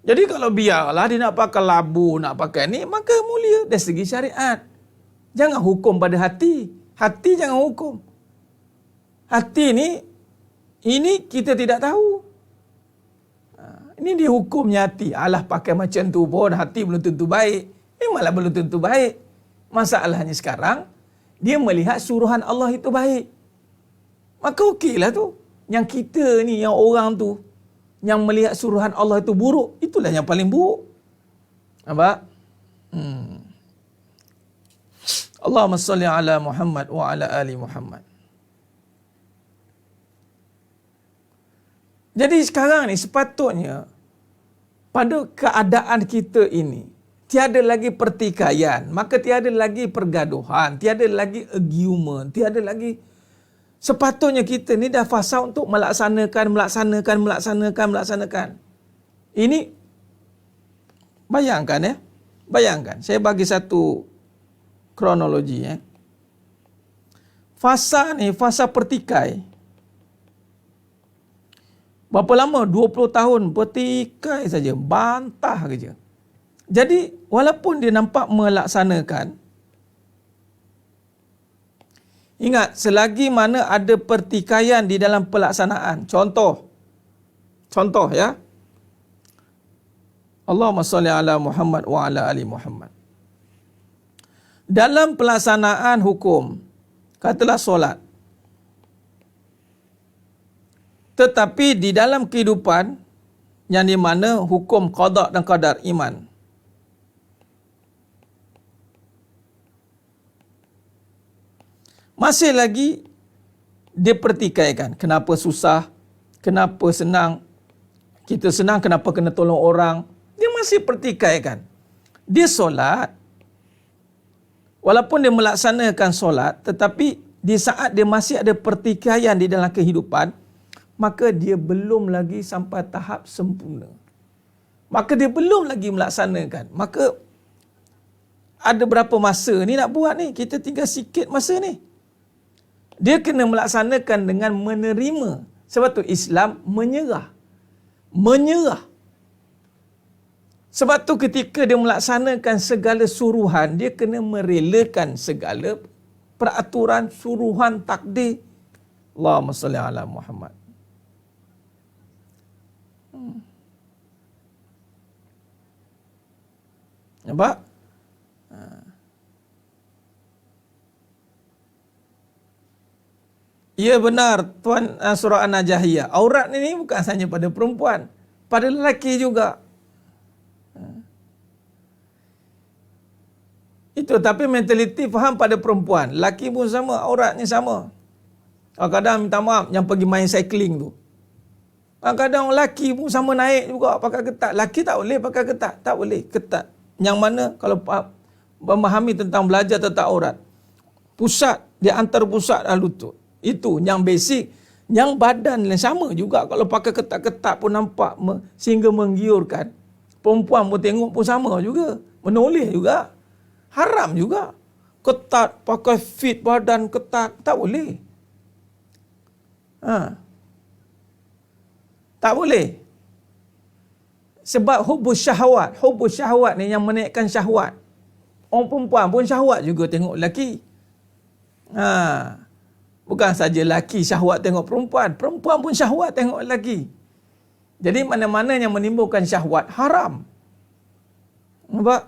Jadi kalau biarlah dia nak pakai labu, nak pakai ni, maka mulia dari segi syariat. Jangan hukum pada hati. Hati jangan hukum. Hati ni, ini kita tidak tahu. Ini dihukumnya hati. Alah pakai macam tu pun hati belum tentu baik. Memanglah belum tentu baik. Masalahnya sekarang, dia melihat suruhan Allah itu baik. Maka okeylah tu. Yang kita ni, yang orang tu, yang melihat suruhan Allah itu buruk, itulah yang paling buruk. Nampak? Allahumma salli ala Muhammad wa ala ali Muhammad. Jadi sekarang ni sepatutnya pada keadaan kita ini tiada lagi pertikaian, maka tiada lagi pergaduhan, tiada lagi argument, tiada lagi. Sepatutnya kita ni dah fasa untuk melaksanakan. Ini bayangkan ya. Bayangkan, saya bagi satu kronologi ya. Fasa ni, fasa pertikai. Berapa lama? 20 tahun pertikai saja, bantah saja. Jadi walaupun dia nampak melaksanakan, ingat selagi mana ada pertikaian di dalam pelaksanaan. Contoh ya. Allahumma salli ala Muhammad wa ala ali Muhammad. Dalam pelaksanaan hukum, katalah solat. Tetapi di dalam kehidupan, yang di mana hukum qada dan qadar iman. Masih lagi dia pertikaikan. Kenapa susah? Kenapa senang? Kita senang, kenapa kena tolong orang? Dia masih pertikaikan. Dia solat. Walaupun dia melaksanakan solat, tetapi di saat dia masih ada pertikaian di dalam kehidupan, maka dia belum lagi sampai tahap sempurna. Maka dia belum lagi melaksanakan. Maka ada berapa masa ni nak buat ni? Kita tinggal sikit masa ni. Dia kena melaksanakan dengan menerima. Sebab tu Islam menyerah. Menyerah. Sebab tu ketika dia melaksanakan segala suruhan, dia kena merelakan segala peraturan, suruhan, takdir. Allahumma salli ala Muhammad. Nampak? Ya benar, Tuan surah An-Najahiyah. Aurat ini bukan hanya pada perempuan, pada lelaki juga. Itu, tapi mentaliti faham pada perempuan. Lelaki pun sama, auratnya sama. Kadang-kadang minta maaf yang pergi main cycling tu. Kadang-kadang lelaki pun sama naik juga pakai ketat. Lelaki tak boleh pakai ketat. Tak boleh, ketat. Yang mana kalau memahami tentang belajar tentang aurat. Pusat, dia antara pusat dan lutut. Itu yang basic. Yang badan sama juga. Kalau pakai ketat-ketat pun nampak sehingga menggiurkan. Perempuan pun tengok pun sama juga. Menoleh juga. Haram juga. Ketat, pakai fit badan ketat. Tak boleh. Tak boleh. Sebab hubus syahwat. Hubus syahwat ni yang menaikkan syahwat. Orang perempuan pun syahwat juga tengok lelaki. Bukan saja lelaki syahwat tengok perempuan. Perempuan pun syahwat tengok lelaki. Jadi mana-mana yang menimbulkan syahwat haram. Nampak?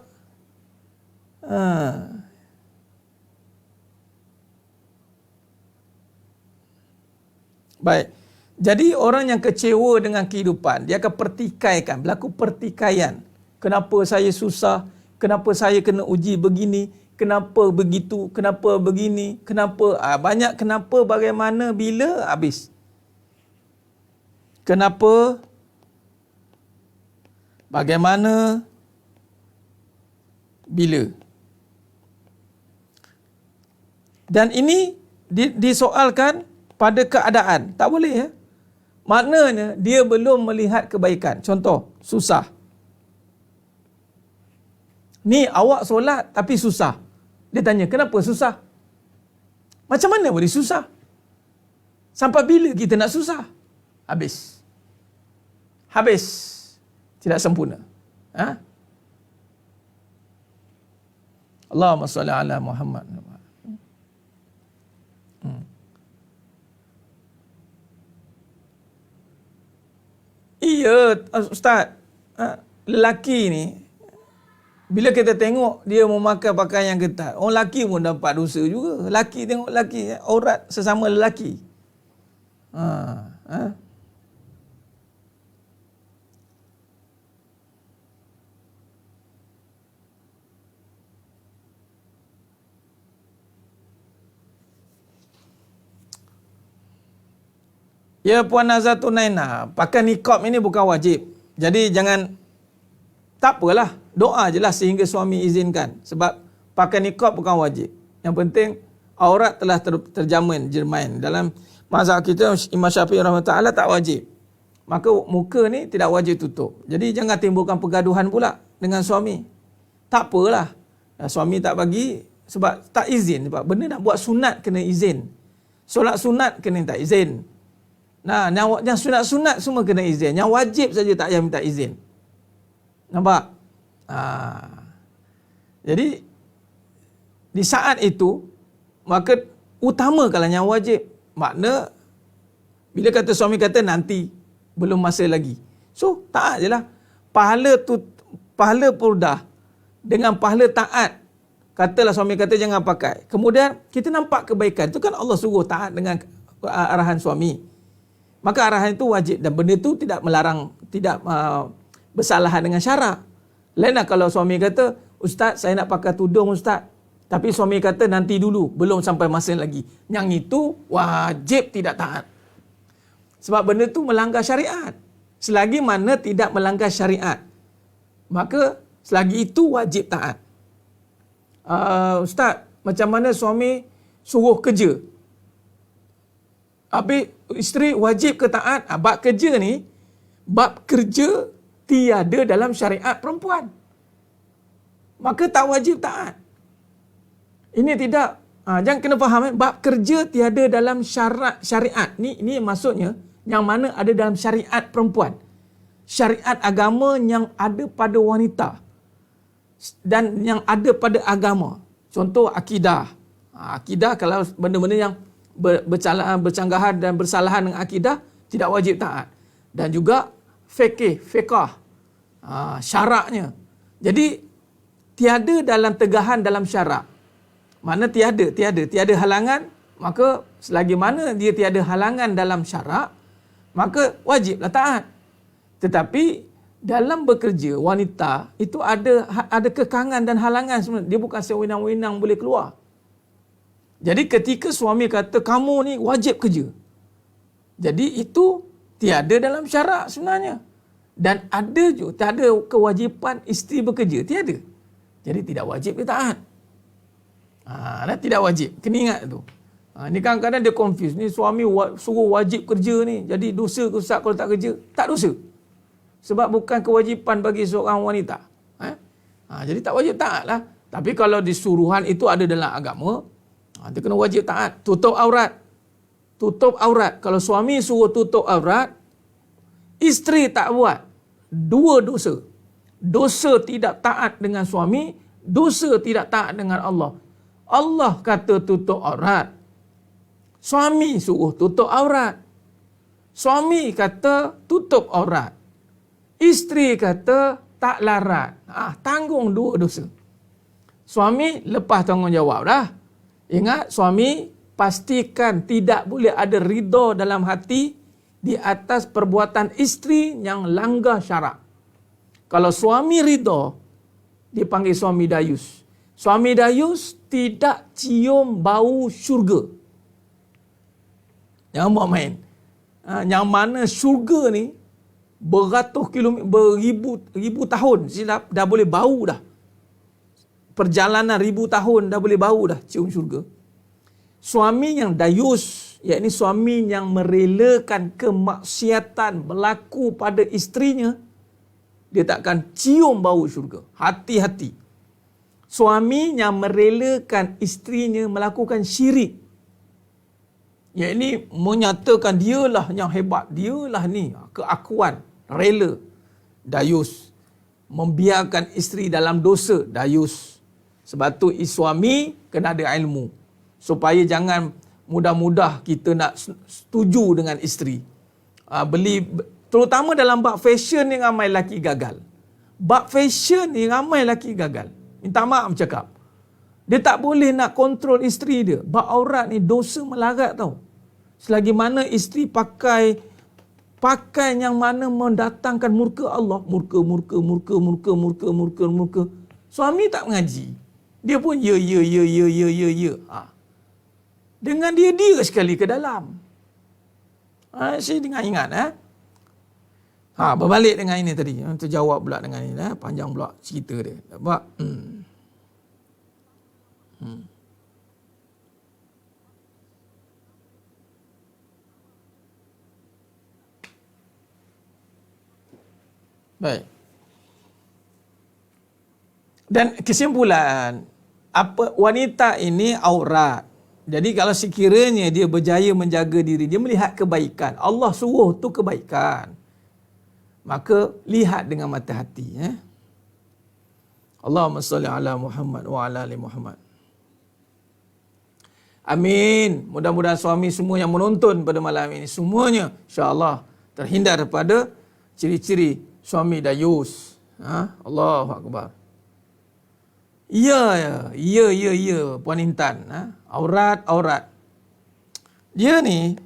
Baik. Jadi orang yang kecewa dengan kehidupan, dia akan pertikaikan, berlaku pertikaian. Kenapa saya susah? Kenapa saya kena uji begini? Kenapa begitu? Kenapa begini? Kenapa? Banyak kenapa, bagaimana, bila, habis. Kenapa? Bagaimana? Bila? Dan ini disoalkan pada keadaan. Tak boleh ya? Maknanya dia belum melihat kebaikan. Contoh, susah. Ni awak solat tapi susah. Dia tanya, kenapa susah? Macam mana boleh susah? Sampai bila kita nak susah? Habis. Habis. Tidak sempurna. Allahumma salli ala Muhammad. Iya, Ustaz. Lelaki ni, bila kita tengok dia memakai pakaian yang ketat, orang lelaki pun dapat dosa juga. Lelaki tengok lelaki, aurat sesama lelaki. Ya Puan Nazatun Naina, pakai niqab ini bukan wajib. Jadi jangan, tak apalah, doa je lah sehingga suami izinkan. Sebab pakai niqab bukan wajib. Yang penting aurat telah terjamin, jermain. Dalam mazhab kita Imam Syafi'i rahimahullah tak wajib. Maka muka ni tidak wajib tutup. Jadi jangan timbulkan pergaduhan pula dengan suami. Tak apalah, suami tak bagi sebab tak izin. Sebab benda nak buat sunat kena izin. Solat sunat kena tak izin. Nah, yang sunat-sunat semua kena izin. Yang wajib saja tak payah minta izin. Nampak? Jadi di saat itu maka utamakanlah yang wajib. Makna bila kata suami kata nanti, belum masa lagi. So, taat je lah. Pahala purdah dengan pahala taat. Katalah suami kata jangan pakai. Kemudian kita nampak kebaikan. Itu kan Allah suruh taat dengan arahan suami. Maka arahan itu wajib dan benda itu tidak melarang, tidak bersalahan dengan syarak. Lainlah kalau suami kata, "Ustaz, saya nak pakai tudung Ustaz." Tapi suami kata nanti dulu, belum sampai masa lagi. Yang itu wajib tidak taat. Sebab benda itu melanggar syariat. Selagi mana tidak melanggar syariat, maka selagi itu wajib taat. Ustaz, macam mana suami suruh kerja? Habis isteri wajib ke taat? Bab kerja ni, bab kerja tiada dalam syariat perempuan. Maka tak wajib taat. Ini tidak. Jangan kena faham. Bab kerja tiada dalam syariat. Ini maksudnya yang mana ada dalam syariat perempuan. Syariat agama yang ada pada wanita. Dan yang ada pada agama. Contoh akidah. Akidah kalau benda-benda yang bercanggahan dan bersalahan dengan akidah, tidak wajib taat. Dan juga fiqah. Syaraknya. Jadi, tiada dalam tegahan dalam syarak. Mana tiada halangan, maka selagi mana dia tiada halangan dalam syarak, maka wajiblah taat. Tetapi dalam bekerja wanita itu ada kekangan dan halangan sebenarnya. Dia bukan sewenang-wenang boleh keluar. Jadi ketika suami kata kamu ni wajib kerja, jadi itu tiada dalam syarak sebenarnya. Dan ada juga tak ada kewajipan isteri bekerja, tiada. Jadi tidak wajib dia taat. Tidak wajib. Kena ingat tu. Ni kadang-kadang dia confuse. Ni suami suruh wajib kerja ni. Jadi dosa ke Ustaz kalau tak kerja? Tak dosa. Sebab bukan kewajipan bagi seorang wanita. Jadi tak wajib taat lah. Tapi kalau disuruhan itu ada dalam agama, dia kena wajib taat. Tutup aurat. Tutup aurat. Kalau suami suruh tutup aurat, isteri tak buat, dua dosa. Dosa tidak taat dengan suami, dosa tidak taat dengan Allah. Allah kata tutup aurat. Suami suruh tutup aurat. Suami kata tutup aurat. Isteri kata tak larat. Tanggung dua dosa. Suami lepas tanggungjawab dah. Ingat, suami pastikan tidak boleh ada ridha dalam hati di atas perbuatan isteri yang langgar syarak. Kalau suami ridha, dipanggil suami dayus. Suami dayus tidak cium bau syurga. Jangan buat main. Yang mana syurga ni beratus kilometer, beribu tahun dah boleh bau dah. Perjalanan 1000 tahun dah boleh bau dah cium syurga. Suami yang dayus, iaitu suami yang merelakan kemaksiatan berlaku pada isterinya, dia takkan cium bau syurga. Hati-hati. Suami yang merelakan isterinya melakukan syirik, iaitu menyatakan dialah yang hebat, dialah ni, keakuan, rela, dayus. Membiarkan isteri dalam dosa, dayus. Sebab tu suami kena ada ilmu, supaya jangan mudah-mudah kita nak setuju dengan isteri. Terutama dalam bab fashion ni ramai lelaki gagal. Bab fashion ni ramai lelaki gagal. Minta maaf cakap. Dia tak boleh nak kontrol isteri dia. Bab aurat ni dosa melarat tau. Selagi mana isteri pakai yang mana mendatangkan murka Allah. Murka. Suami tak mengaji. Dia pun ya. Dengan dia sekali ke dalam. Saya dengar ingat. Berbalik dengan ini tadi. Terjawab pula dengan ini. Panjang pula cerita dia. Nampak? Baik. Dan kesimpulan, wanita ini aurat. Jadi kalau sekiranya dia berjaya menjaga diri, dia melihat kebaikan, Allah suruh tu kebaikan, maka lihat dengan mata hati. Allahumma salli ala Muhammad wa ala ali Muhammad. Amin. Mudah-mudahan suami semua yang menonton pada malam ini, semuanya insya-Allah terhindar daripada ciri-ciri suami dayus. Allahu Akbar. Ya, Puan Intan. Aurat. Dia ni,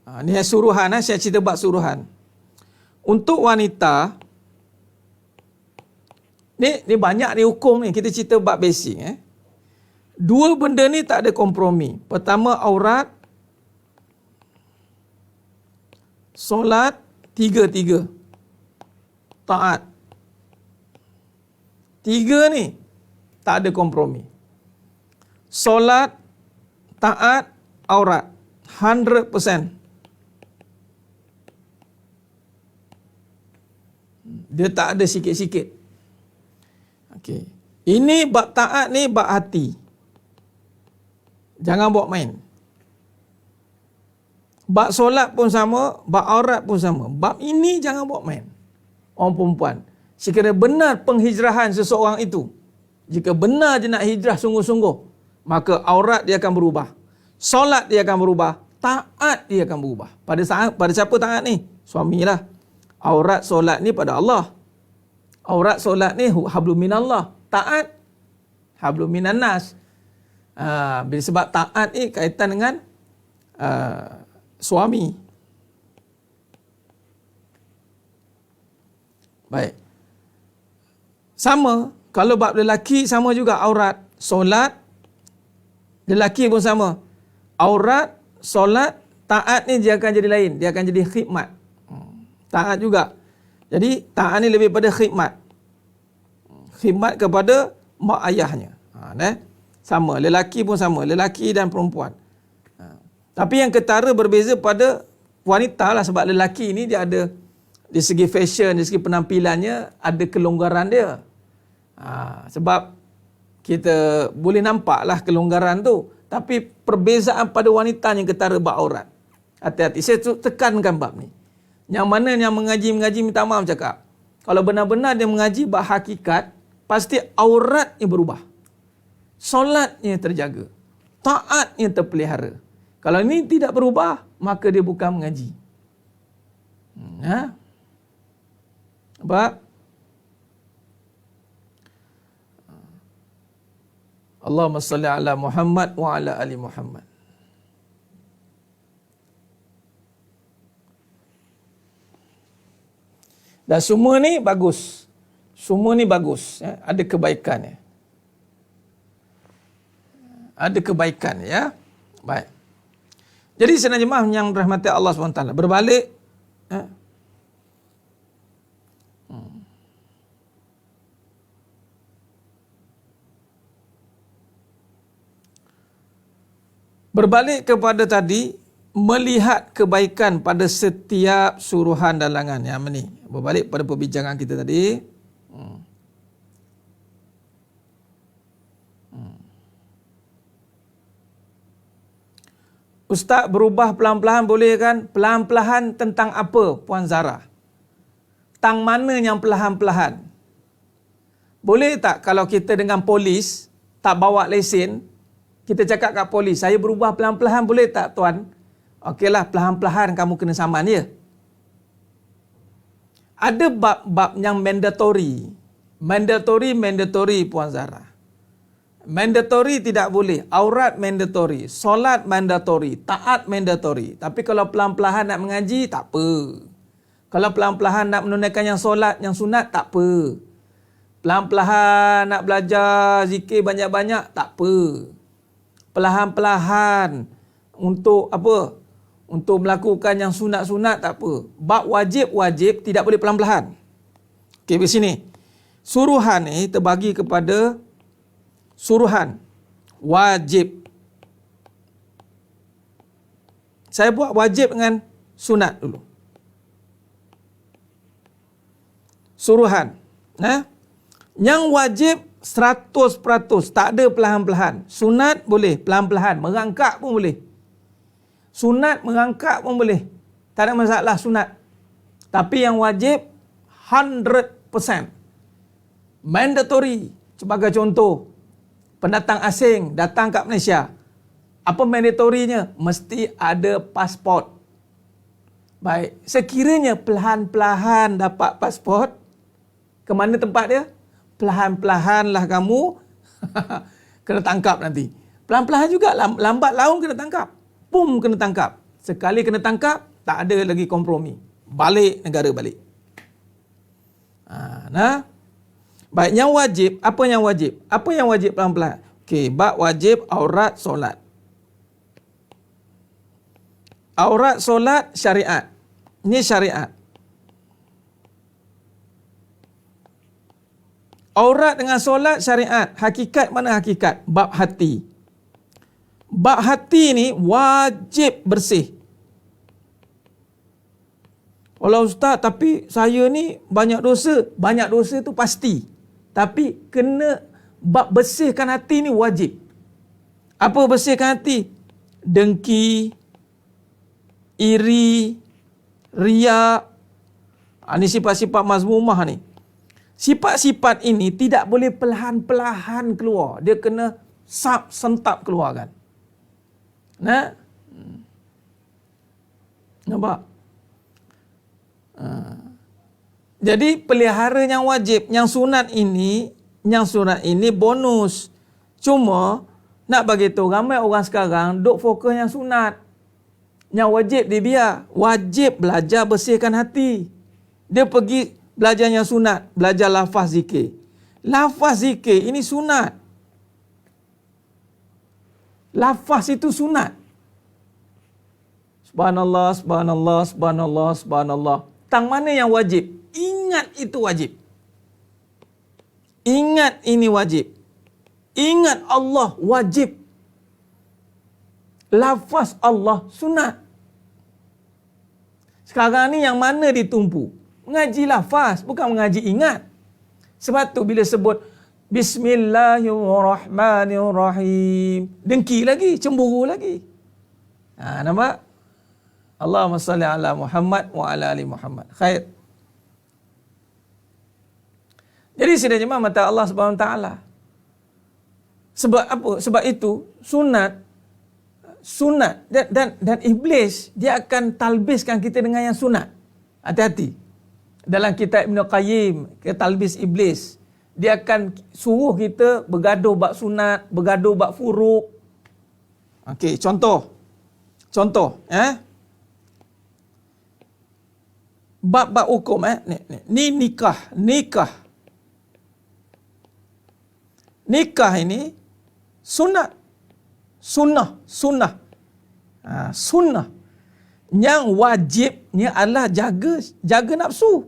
Ni suruhan, saya cerita bab suruhan. Untuk wanita, ni banyak ni hukum ni, kita cerita bab basic. Dua benda ni tak ada kompromi. Pertama, aurat, solat, tiga. Taat. Tiga ni tak ada kompromi. Solat, taat, aurat. 100%. Dia tak ada sikit-sikit. Okey. Ini bab taat ni bab hati. Jangan bawa main. Bab solat pun sama, bab aurat pun sama. Bab ini jangan bawa main. Orang perempuan. Sekiranya benar penghijrahan seseorang itu, jika benar dia nak hijrah sungguh-sungguh, maka aurat dia akan berubah. Solat dia akan berubah. Taat dia akan berubah. Pada siapa taat ni? Suamilah. Aurat solat ni pada Allah. Aurat solat ni hablum minallah. Taat hablum minan nas. Bila sebab taat ni kaitan dengan suami. Baik. Sama, kalau bab lelaki sama juga aurat, solat, lelaki pun sama. Aurat, solat, taat ni dia akan jadi lain. Dia akan jadi khidmat. Taat juga. Jadi taat ni lebih pada khidmat. Khidmat kepada mak ayahnya. Sama, lelaki pun sama, lelaki dan perempuan. Tapi yang ketara berbeza pada wanita lah, sebab lelaki ni dia ada dari segi fashion, dari segi penampilannya ada kelonggaran dia. Sebab kita boleh nampak lah kelonggaran tu. Tapi perbezaan pada wanita yang ketara bab aurat. Hati-hati, saya tekankan bab ni. Yang mana yang mengaji minta maaf cakap. Kalau benar-benar dia mengaji bab hakikat, pasti auratnya berubah. Solatnya terjaga. Taatnya terpelihara. Kalau ini tidak berubah, maka dia bukan mengaji. Nampak? Allahumma salli ala Muhammad wa ala ali Muhammad. Dan semua ni bagus. Semua ni bagus. Ada kebaikan. Ada kebaikan. Ya. Baik. Jadi senang jemaah yang rahmati Allah SWT. Berbalik. Berbalik kepada tadi, melihat kebaikan pada setiap suruhan dan larangan. Yang ni, berbalik pada perbincangan kita tadi. Ustaz, berubah pelan-pelan boleh kan? Pelan-pelan tentang apa, Puan Zara? Tang mana yang perlahan-lahan? Boleh tak kalau kita dengan polis tak bawa lesen, kita cakap kat polis, saya berubah pelan-pelan boleh tak tuan? Okeylah, pelan-pelan kamu kena saman ya. Ada bab-bab yang mandatory. Mandatory Puan Zara. Mandatory tidak boleh. Aurat mandatory. Solat mandatory. Taat mandatory. Tapi kalau pelan-pelan nak mengaji, tak apa. Kalau pelan-pelan nak menunaikan yang solat, yang sunat, tak apa. Pelan-pelan nak belajar zikir banyak-banyak, tak apa. Perlahan-perlahan untuk apa? Untuk melakukan yang sunat-sunat, tak apa. Bab wajib-wajib tidak boleh pelan-pelan. Okey, di sini. Suruhan ni terbagi kepada suruhan wajib. Saya buat wajib dengan sunat dulu. Suruhan. Yang wajib 100%, tak ada perlahan-lahan. Sunat boleh perlahan-lahan, merangkak pun boleh. Sunat merangkak pun boleh. Tak ada masalah sunat. Tapi yang wajib 100%. Mandatory. Sebagai contoh, pendatang asing datang kat Malaysia. Apa mandatorinya? Mesti ada pasport. Baik, sekiranya perlahan-lahan dapat pasport, ke mana tempat dia? Perlahan-lahanlah kamu kena tangkap nanti. Perlahan-lahan juga, lambat laun kena tangkap. Pum, kena tangkap. Sekali kena tangkap, tak ada lagi kompromi. Balik negara balik. Nah. Baik, yang wajib, apa yang wajib? Apa yang wajib pelan-pelan? Okey, bab wajib aurat solat. Aurat solat syariat. Ini syariat. Aurat dengan solat syariat. Hakikat mana hakikat? Bab hati. Bab hati ni wajib bersih. Walau ustaz, tapi saya ni banyak dosa. Banyak dosa tu pasti. Tapi kena bab bersihkan hati ni wajib. Apa bersihkan hati? Dengki, iri, riak. Ini sifat-sifat mazmumah ni. Sifat-sifat ini tidak boleh perlahan-perlahan keluar. Dia kena sentap keluarkan. Nah? Nampak? Jadi pelihara yang wajib, yang sunat ini bonus. Cuma nak bagi tahu ramai orang sekarang duk fokus yang sunat. Yang wajib dia biar. Wajib belajar bersihkan hati. Dia pergi belajar yang sunat, belajar lafaz zikir. Lafaz zikir ini sunat. Lafaz itu sunat. Subhanallah, subhanallah, subhanallah, subhanallah. Tang mana yang wajib? Ingat itu wajib. Ingat ini wajib. Ingat Allah wajib. Lafaz Allah sunat. Sekarang ni yang mana ditumpu? Mengaji lafaz, bukan mengaji ingat. Sebab tu bila sebut Bismillahirrahmanirrahim, dengki lagi, cemburu lagi. Nampak? Allahumma salli ala Muhammad wa ala ali Muhammad. Khair. Jadi sidang jemaah mata Allah Subhanahu Wa Taala. Sebab apa? Sebab itu sunat dan iblis dia akan talbiskan kita dengan yang sunat. Hati-hati. Dalam kitab Ibn Qayyim, talbis iblis, dia akan suruh kita bergaduh bab sunat, bergaduh bab furuk. Okey, contoh. Bab hukum ni nikah. Nikah ini sunat. Sunnah. Sunnah. Yang wajibnya adalah jaga nafsu.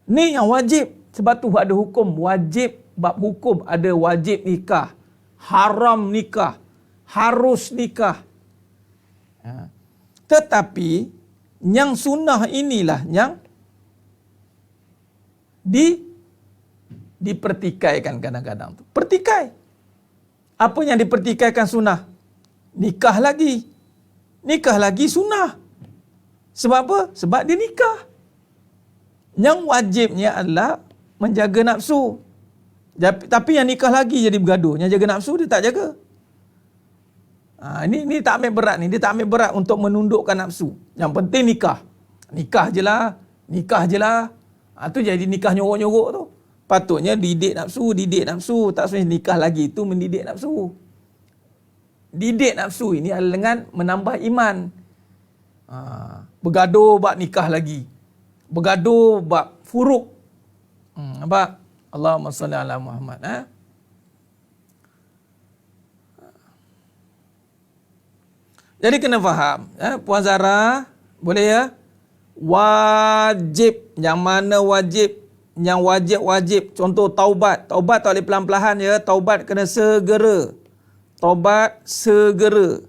Ni yang wajib. Sebab tu ada hukum wajib. Bab hukum ada wajib nikah, haram nikah, harus nikah. Tetapi yang sunnah inilah yang dipertikaikan kadang-kadang tu. Pertikai. Apa yang dipertikaikan sunnah? Nikah lagi sunnah. Sebab apa? Sebab dia nikah. Yang wajibnya adalah menjaga nafsu. Tapi yang nikah lagi jadi bergaduh. Yang jaga nafsu dia tak jaga. Ini tak ambil berat ni. Dia tak ambil berat untuk menundukkan nafsu. Yang penting nikah. Nikah je lah. Tu jadi nikah nyorok-nyorok tu. Patutnya didik nafsu. Tak sebenarnya nikah lagi tu mendidik nafsu. Didik nafsu ini adalah dengan menambah iman. Bergaduh bab nikah lagi. Bergaduh bab furuk. Nampak? Allahumma salli ala Muhammad. Jadi kena faham. Puan Zara, boleh ya? Wajib. Yang mana wajib? Yang wajib. Contoh taubat. Taubat tak boleh pelan-pelan ya. Taubat kena segera. Taubat segera.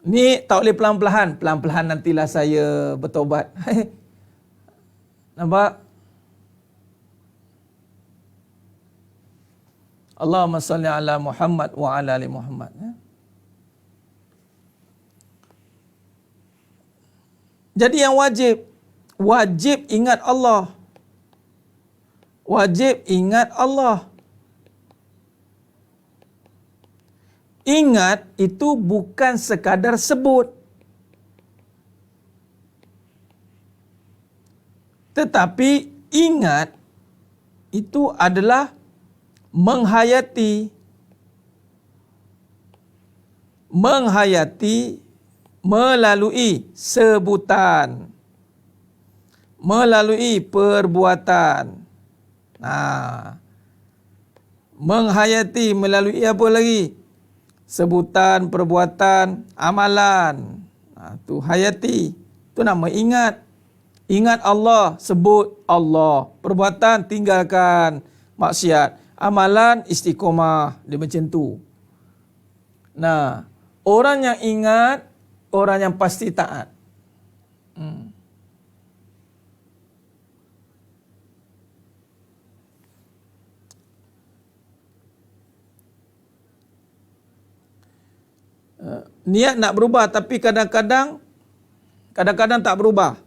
Ni tak boleh pelan-pelan. Pelan-pelan nantilah saya bertaubat. Nampak? Allahumma salli ala Muhammad wa ala ali Muhammad. Jadi yang wajib ingat Allah. Wajib ingat Allah. Ingat itu bukan sekadar sebut. Tetapi ingat itu adalah menghayati. menghayati melalui sebutan, melalui perbuatan. Menghayati melalui apa lagi? Sebutan, perbuatan, amalan. Tu hayati. Tu nama ingat. Ingat Allah, sebut Allah. Perbuatan, tinggalkan maksiat. Amalan, istiqomah. Dia macam tu. Nah, orang yang ingat, orang yang pasti taat. Niat nak berubah tapi kadang-kadang tak berubah.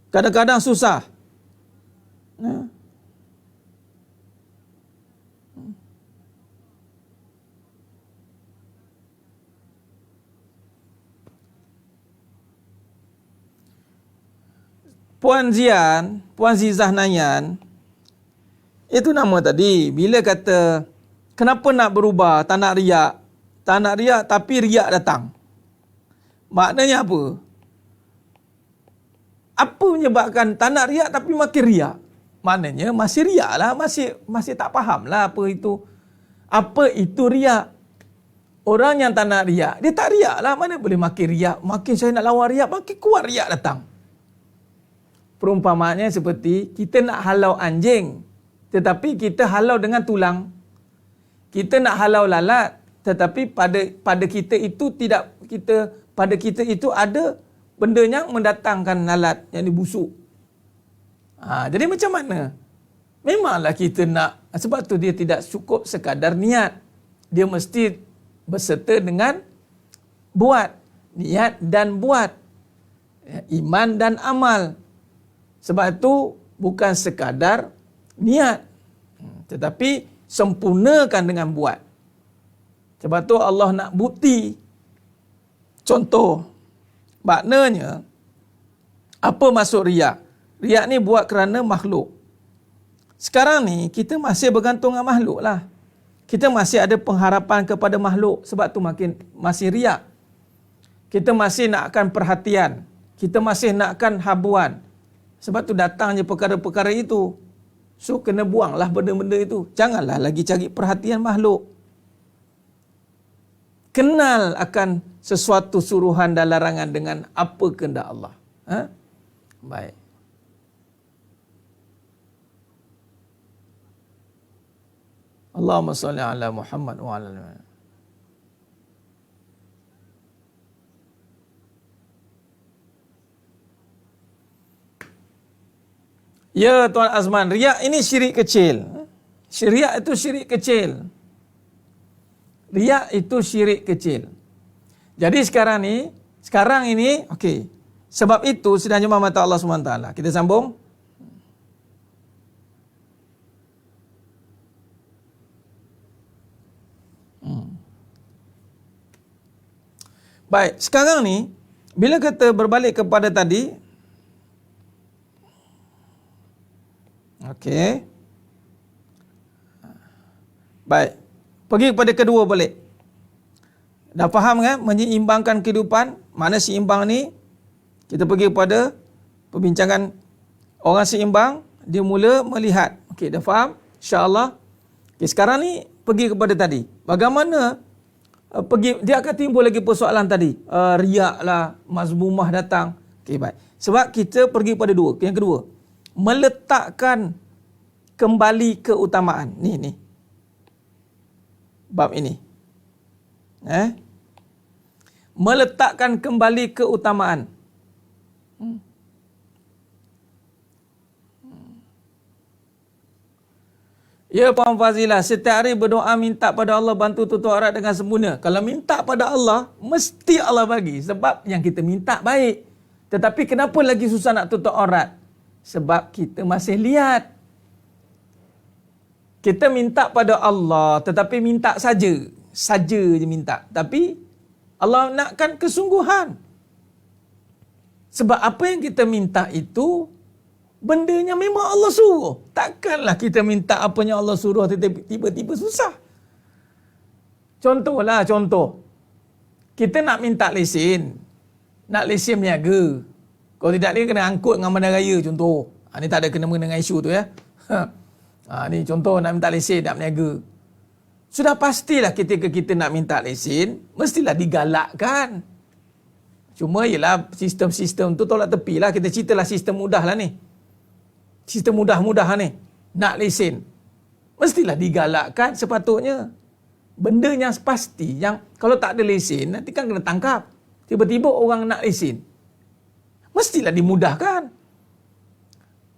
Kadang-kadang susah. Puan Zizah Nayan, itu nama tadi. Bila kata, kenapa nak berubah, tak nak riak. Tak nak riak tapi riak datang. Maknanya apa? Apa menyebabkan tak nak riak tapi makin riak? Maknanya masih riak lah, masih tak faham lah apa itu. Apa itu riak? Orang yang tak nak riak, dia tak riak lah. Mana boleh makin riak? Makin saya nak lawan riak, makin kuat riak datang. Perumpamaannya seperti kita nak halau anjing, tetapi kita halau dengan tulang. Kita nak halau lalat, tetapi pada kita itu pada kita itu ada benda yang mendatangkan lalat yang dibusuk. Jadi macam mana? Memanglah kita nak, sebab tu dia tidak cukup sekadar niat. Dia mesti berserta dengan buat. Niat dan buat. Iman dan amal. Sebab itu bukan sekadar niat, tetapi sempurnakan dengan buat. Sebab tu Allah nak bukti. Contoh, maknanya, apa maksud riak? Riak ni buat kerana makhluk. Sekarang ni, kita masih bergantung dengan makhluk lah. Kita masih ada pengharapan kepada makhluk. Sebab tu masih riak. Kita masih nakkan perhatian. Kita masih nakkan habuan. Sebab tu datangnya perkara-perkara itu. So, kena buanglah benda-benda itu. Janganlah lagi cari perhatian makhluk. Kenal akan sesuatu suruhan dan larangan dengan apa kehendak Allah. Baik. Allahumma salli ala Muhammad wa ala alihi. Ya Tuan Azman, riak ini syirik kecil. Riak itu syirik kecil. Riak itu syirik kecil. Jadi sekarang ini, okey. Sebab itu sedang jemaah mata Allah SWT. Kita sambung. Baik, sekarang ni, bila kata berbalik kepada tadi, okey. Baik. Pergi kepada kedua balik. Dah faham kan? Menyeimbangkan kehidupan. Mana seimbang ni? Kita pergi kepada perbincangan orang seimbang. Dia mula melihat. Okey, dah faham? InsyaAllah. Okay, sekarang ni pergi kepada tadi. Bagaimana dia akan timbul lagi persoalan tadi. Riak lah, mazmumah datang. Okey, baik. Sebab kita pergi pada dua. Yang kedua, meletakkan kembali keutamaan. Ni. Bab ini. Meletakkan kembali keutamaan. Ya Puan Fazilah, setiap hari berdoa minta pada Allah bantu tutup aurat dengan sempurna. Kalau minta pada Allah, mesti Allah bagi. Sebab yang kita minta baik. Tetapi kenapa lagi susah nak tutup aurat? Sebab kita masih lihat. Kita minta pada Allah, tetapi minta saja. Saja je minta. Tapi Allah nakkan kesungguhan. Sebab apa yang kita minta itu, bendanya memang Allah suruh. Takkanlah kita minta apa yang Allah suruh tiba-tiba susah. Contoh. kita nak minta lesen. Nak lesen berniaga. Kalau tidak dia kena angkut dengan bandaraya contoh. Ni tak ada kena dengan isu tu ya. Ni contoh nak minta lesen nak berniaga. Sudah pastilah ketika kita nak minta lesen, mestilah digalakkan. Cuma ialah sistem-sistem tu tolak tepi lah. Kita ceritalah sistem mudah lah ni. Sistem mudah-mudah ni. Nak lesen. Mestilah digalakkan sepatutnya. Benda yang pasti, yang kalau tak ada lesen, nanti kan kena tangkap. Tiba-tiba orang nak lesen. Mestilah dimudahkan.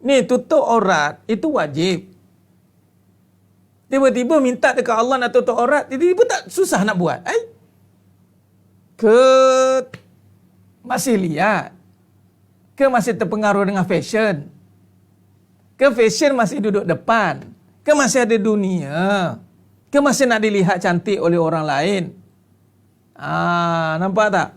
Ni tutup aurat, itu wajib. Tiba-tiba minta dekat Allah nak tutup aurat, tiba-tiba tak susah nak buat. Ke masih lihat? Ke masih terpengaruh dengan fashion? Ke fashion masih duduk depan? Ke masih ada dunia? Ke masih nak dilihat cantik oleh orang lain? Nampak tak?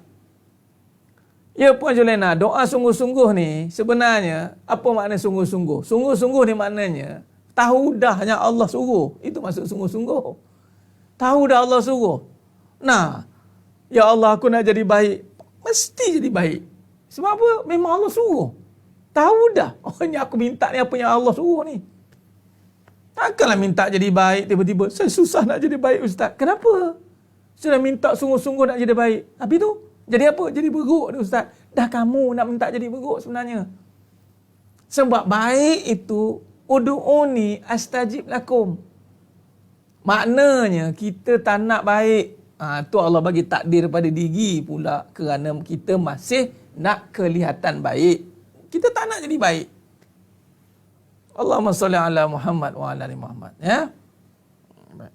Ya Puan Julena, doa sungguh-sungguh ni sebenarnya apa makna sungguh-sungguh? Sungguh-sungguh ni maknanya tahu dah hanya Allah suruh. Itu maksud sungguh-sungguh. Tahu dah Allah suruh. Nah, ya Allah aku nak jadi baik. Mesti jadi baik. Sebab apa? Memang Allah suruh. Tahu dah. Oh ni aku minta ni apa yang Allah suruh ni. Takkanlah minta jadi baik tiba-tiba. Saya susah nak jadi baik Ustaz. Kenapa? Sudah minta sungguh-sungguh nak jadi baik. Tapi tu jadi apa? Jadi beruk ni Ustaz. Dah kamu nak minta jadi beruk sebenarnya. Sebab baik itu ud'uni astajib lakum. Maknanya kita tak nak baik. Tu Allah bagi takdir pada diri pula kerana kita masih nak kelihatan baik. Kita tak nak jadi baik. Allahumma salli ala Muhammad wa ala ali Muhammad. Ya. Baik.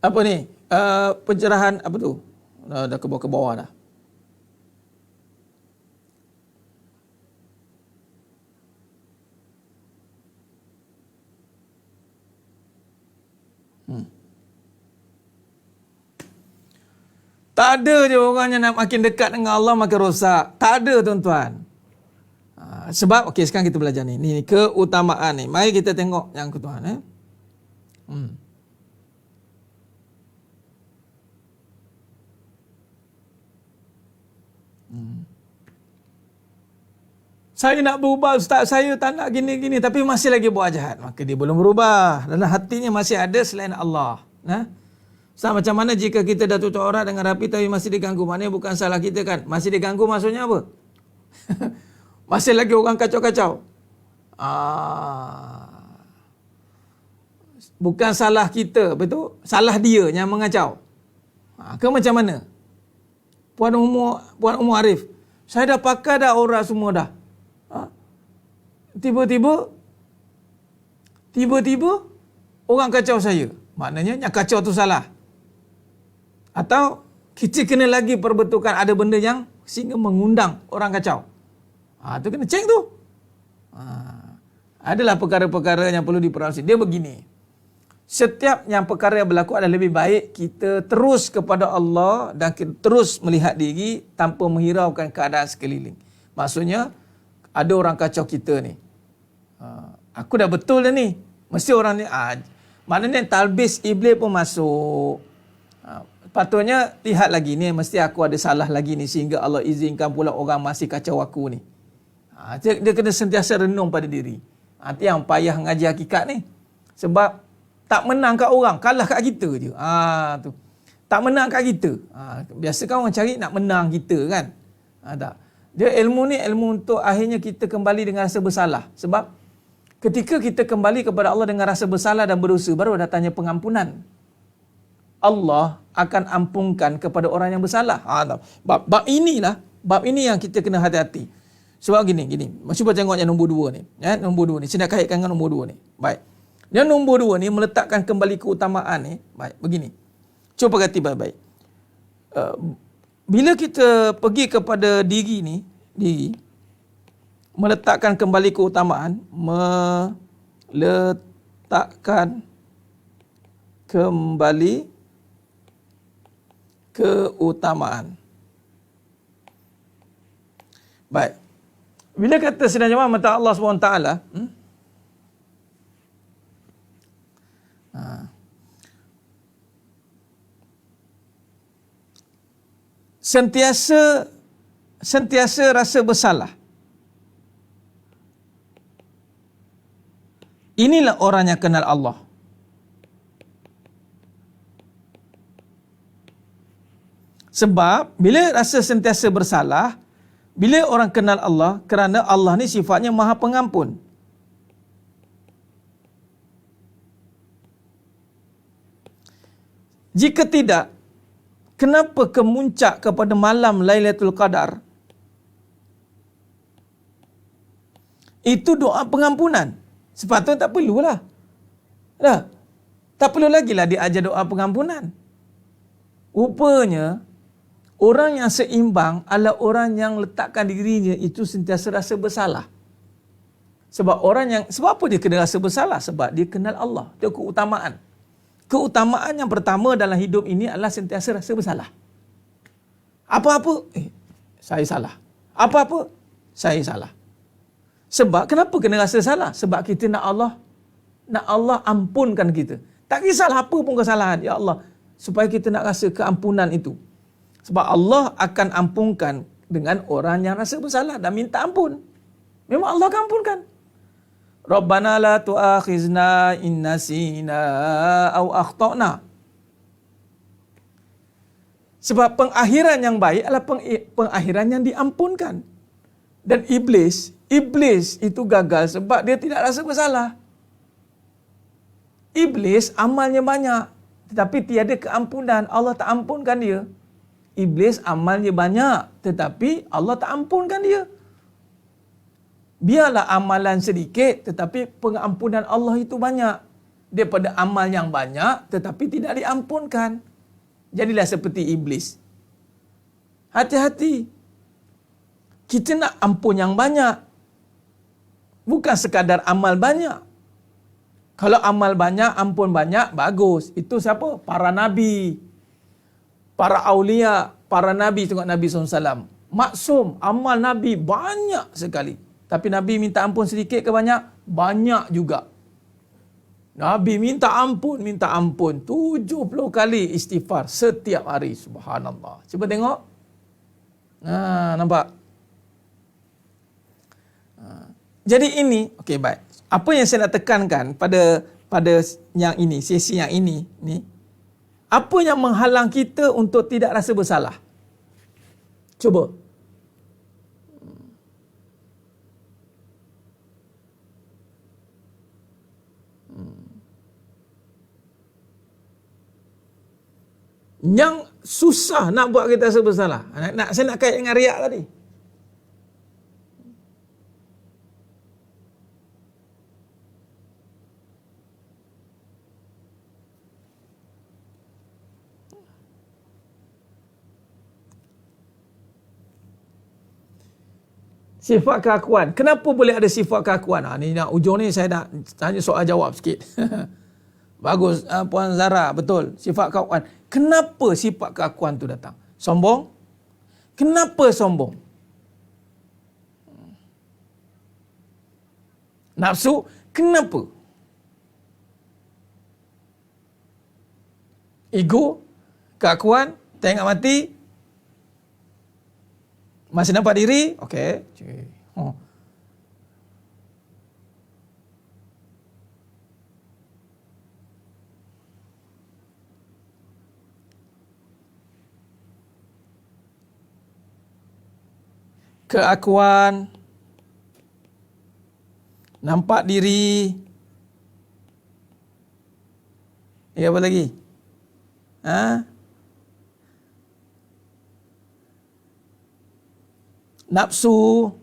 Apa ni? Pencerahan apa tu? Dah ke bawah, ke bawah dah. Tak ada je orang yang nak makin dekat dengan Allah makin rosak. Tak ada tuan-tuan. Sebab okey sekarang kita belajar ni. Ni keutamaan ni. Mari kita tengok yang tuan Saya nak berubah Ustaz, saya tak nak gini-gini tapi masih lagi buat jahat. Maka dia belum berubah. Dalam hatinya masih ada selain Allah. Sama macam mana jika kita dah tutup aurat dengan rapi tapi masih diganggu. Maknanya bukan salah kita kan. Masih diganggu maksudnya apa? Masih lagi orang kacau-kacau. Bukan salah kita, betul? Salah dia yang mengacau. Ke macam mana? Puan Ummu Arif, saya dah pakai dah aurat semua dah. Tiba-tiba orang kacau saya. Maknanya yang kacau tu salah. Atau kita kena lagi perbetulkan ada benda yang sehingga mengundang orang kacau. Tu kena cek tu. Adalah perkara-perkara yang perlu diperawasi. Dia begini. Setiap yang perkara yang berlaku adalah lebih baik kita terus kepada Allah dan kita terus melihat diri tanpa menghiraukan keadaan sekeliling. Maksudnya ada orang kacau kita ni. Aku dah betul dah ni. Mesti orang ni maknanya talbis iblis pun masuk. Patutnya lihat lagi ni mesti aku ada salah lagi ni sehingga Allah izinkan pula orang masih kacau aku ni. Dia kena sentiasa renung pada diri. Itu yang payah ngaji hakikat ni. Sebab tak menang kat orang, kalah kat kita je. Tu. Tak menang kat kita. Biasa kan orang cari nak menang kita kan. Tak. Dia ilmu ni ilmu untuk akhirnya kita kembali dengan rasa bersalah. Sebab ketika kita kembali kepada Allah dengan rasa bersalah dan berdosa, baru datangnya pengampunan. Allah akan ampunkan kepada orang yang bersalah. Bab ini yang kita kena hati-hati. Sebab gini. Cuba tengok yang nombor 2 ni. Nombor 2 ni. Saya nak kaitkan dengan nombor 2 ni. Baik. Yang nombor 2 ni meletakkan kembali keutamaan ni. Baik, begini. Cuba perhati baik-baik. Bila kita pergi kepada diri ni, meletakkan kembali keutamaan, meletakkan kembali keutamaan. Baik. Bila kata sidang jemaah mata Allah SWT, sentiasa rasa bersalah. Inilah orang yang kenal Allah. Sebab bila rasa sentiasa bersalah, bila orang kenal Allah, kerana Allah ni sifatnya Maha Pengampun. Jika tidak, kenapa kemuncak kepada malam Lailatul Qadar itu doa pengampunan? Sepatutnya tak perlulah. Dah. Tak perlu lagi lah dia ajar doa pengampunan. Rupanya orang yang seimbang adalah orang yang letakkan dirinya itu sentiasa rasa bersalah. Sebab apa dia kena rasa bersalah? Sebab dia kenal Allah. Itu keutamaan. Keutamaan yang pertama dalam hidup ini adalah sentiasa rasa bersalah. Apa-apa, saya salah. Apa-apa, saya salah. Sebab kenapa kena rasa salah? Sebab kita nak Allah ampunkan kita. Tak kisahlah apa pun kesalahan, ya Allah, supaya kita nak rasa keampunan itu. Sebab Allah akan ampunkan dengan orang yang rasa bersalah dan minta ampun. Memang Allah akan ampunkan. Rabbana la tu'akhizna in nasina aw akhtana. Sebab pengakhiran yang baik adalah pengakhiran yang diampunkan. Dan iblis itu gagal sebab dia tidak rasa bersalah. Iblis amalnya banyak, tetapi tiada keampunan. Allah tak ampunkan dia. Iblis amalnya banyak, tetapi Allah tak ampunkan dia. Biarlah amalan sedikit, tetapi pengampunan Allah itu banyak. Daripada amal yang banyak, tetapi tidak diampunkan. Jadilah seperti iblis. Hati-hati. Kita nak ampun yang banyak. Bukan sekadar amal banyak. Kalau amal banyak, ampun banyak, bagus. Itu siapa? Para nabi. Para aulia, para nabi, tengok Nabi SAW. Maksum, amal nabi banyak sekali. Tapi Nabi minta ampun sedikit ke banyak? Banyak juga. Nabi minta ampun. 70 kali istighfar setiap hari. Subhanallah. Cuba tengok. Nampak? Jadi ini, okey, baik. Apa yang saya nak tekankan pada yang ini, sesi yang ini, ni, apa yang menghalang kita untuk tidak rasa bersalah? Cuba. Yang susah nak buat kita rasa bersalah. Saya nak kait dengan riak tadi. Sifat keakuan. Kenapa boleh ada sifat keakuan? Ni nak ujung ni saya nak tanya soal jawab sikit. Bagus, Puan Zara, betul. Sifat keakuan. Kenapa sifat keakuan tu datang? Sombong? Kenapa sombong? Nafsu? Kenapa? Ego? Keakuan? Tengok mati? Masih nampak diri? Okey. Keakuan, nampak diri, apa lagi? Nafsu,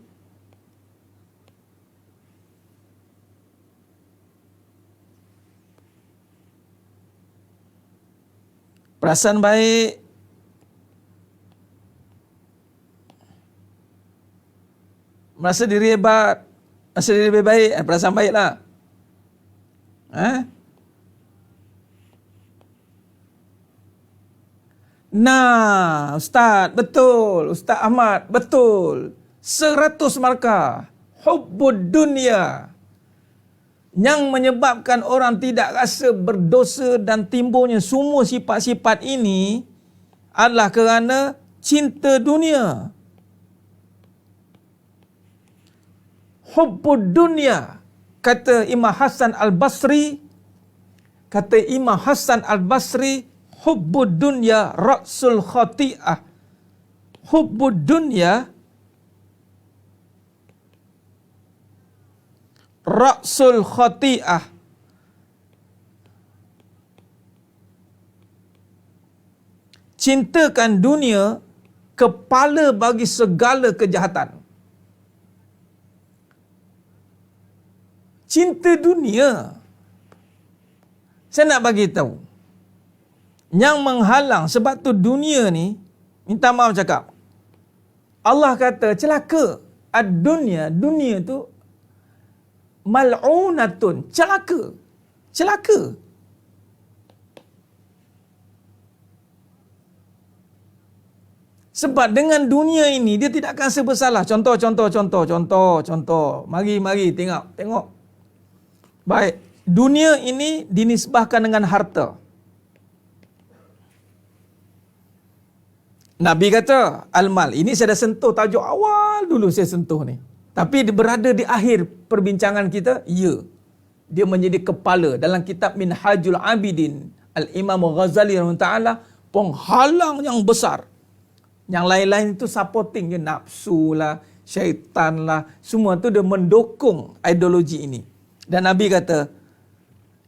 perasaan baik, merasa diri hebat, merasa diri lebih baik, perasaan baiklah. Nah, Ustaz, betul. Ustaz Ahmad, betul. 100 markah. Hubbud dunya, yang menyebabkan orang tidak rasa berdosa dan timbulnya semua sifat-sifat ini adalah kerana cinta dunia. Hubbud dunya, kata Imam Hasan Al-Basri, hubbud dunya ra'sul khati'ah. Hubbud dunya ra'sul khati'ah. Cintakan dunia kepala bagi segala kejahatan. Cinta dunia. Saya nak bagi tahu. Yang menghalang, sebab tu dunia ni, minta maaf cakap, Allah kata celaka. Ad-dunya, dunia tu mal'unatun, celaka. Celaka. Sebab dengan dunia ini dia tidak akan rasa bersalah. Contoh. Mari tengok. Baik, dunia ini dinisbahkan dengan harta. Nabi kata, al-mal. Ini saya dah sentuh tajuk awal dulu saya sentuh ni. Tapi dia berada di akhir perbincangan kita, ya. Dia menjadi kepala dalam kitab Minhajul Abidin. Al-Imam Ghazali rahimahullah, penghalang yang besar. Yang lain-lain itu supporting je, nafsu lah, syaitan lah, semua tu dia mendukung ideologi ini. Dan Nabi kata,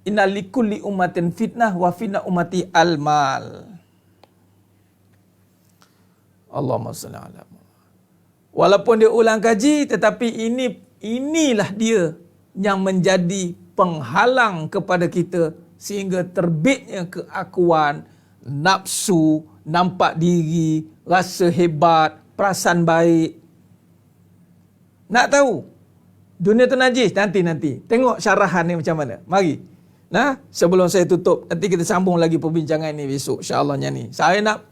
inna likulli ummatin fitnah wa fitnah ummati al-mal. Allahumma salli ala Muhammad. Walaupun dia ulang kaji, tetapi inilah dia yang menjadi penghalang kepada kita sehingga terbitnya keakuan, nafsu, nampak diri, rasa hebat, perasaan baik. Nak tahu dunia tu najis? Nanti. Tengok syarahan ni macam mana. Mari. Nah, sebelum saya tutup, nanti kita sambung lagi perbincangan ni besok. InsyaAllah ni. Saya nak,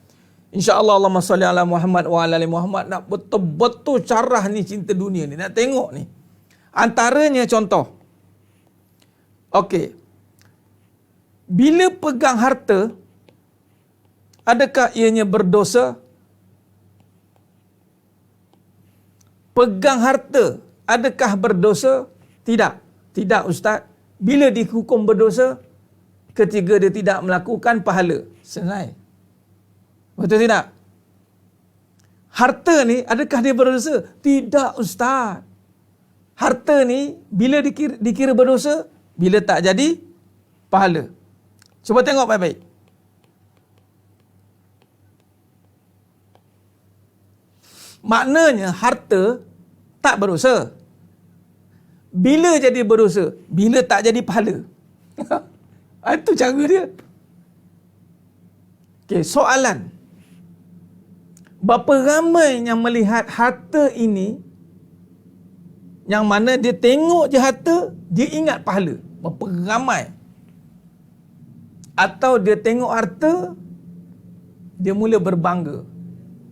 insyaAllah, Allahumma salli ala Muhammad wa ala ali Muhammad, nak betul-betul carah ni cinta dunia ni. Nak tengok ni. Antaranya contoh. Okey. Bila pegang harta, adakah ianya berdosa? Pegang harta, adakah berdosa? Tidak Ustaz. Bila dihukum berdosa? Ketika dia tidak melakukan pahala. Selesai. Betul tidak? Harta ni, adakah dia berdosa? Tidak Ustaz. Harta ni, bila dikira berdosa? Bila tak jadi pahala. Cuba tengok baik-baik. Maknanya harta tak berdosa. Bila jadi berdosa? Bila tak jadi pahala. Itu cara dia. Okey, soalan. Berapa ramai yang melihat harta ini, yang mana dia tengok je harta, dia ingat pahala? Berapa ramai? Atau dia tengok harta, dia mula berbangga.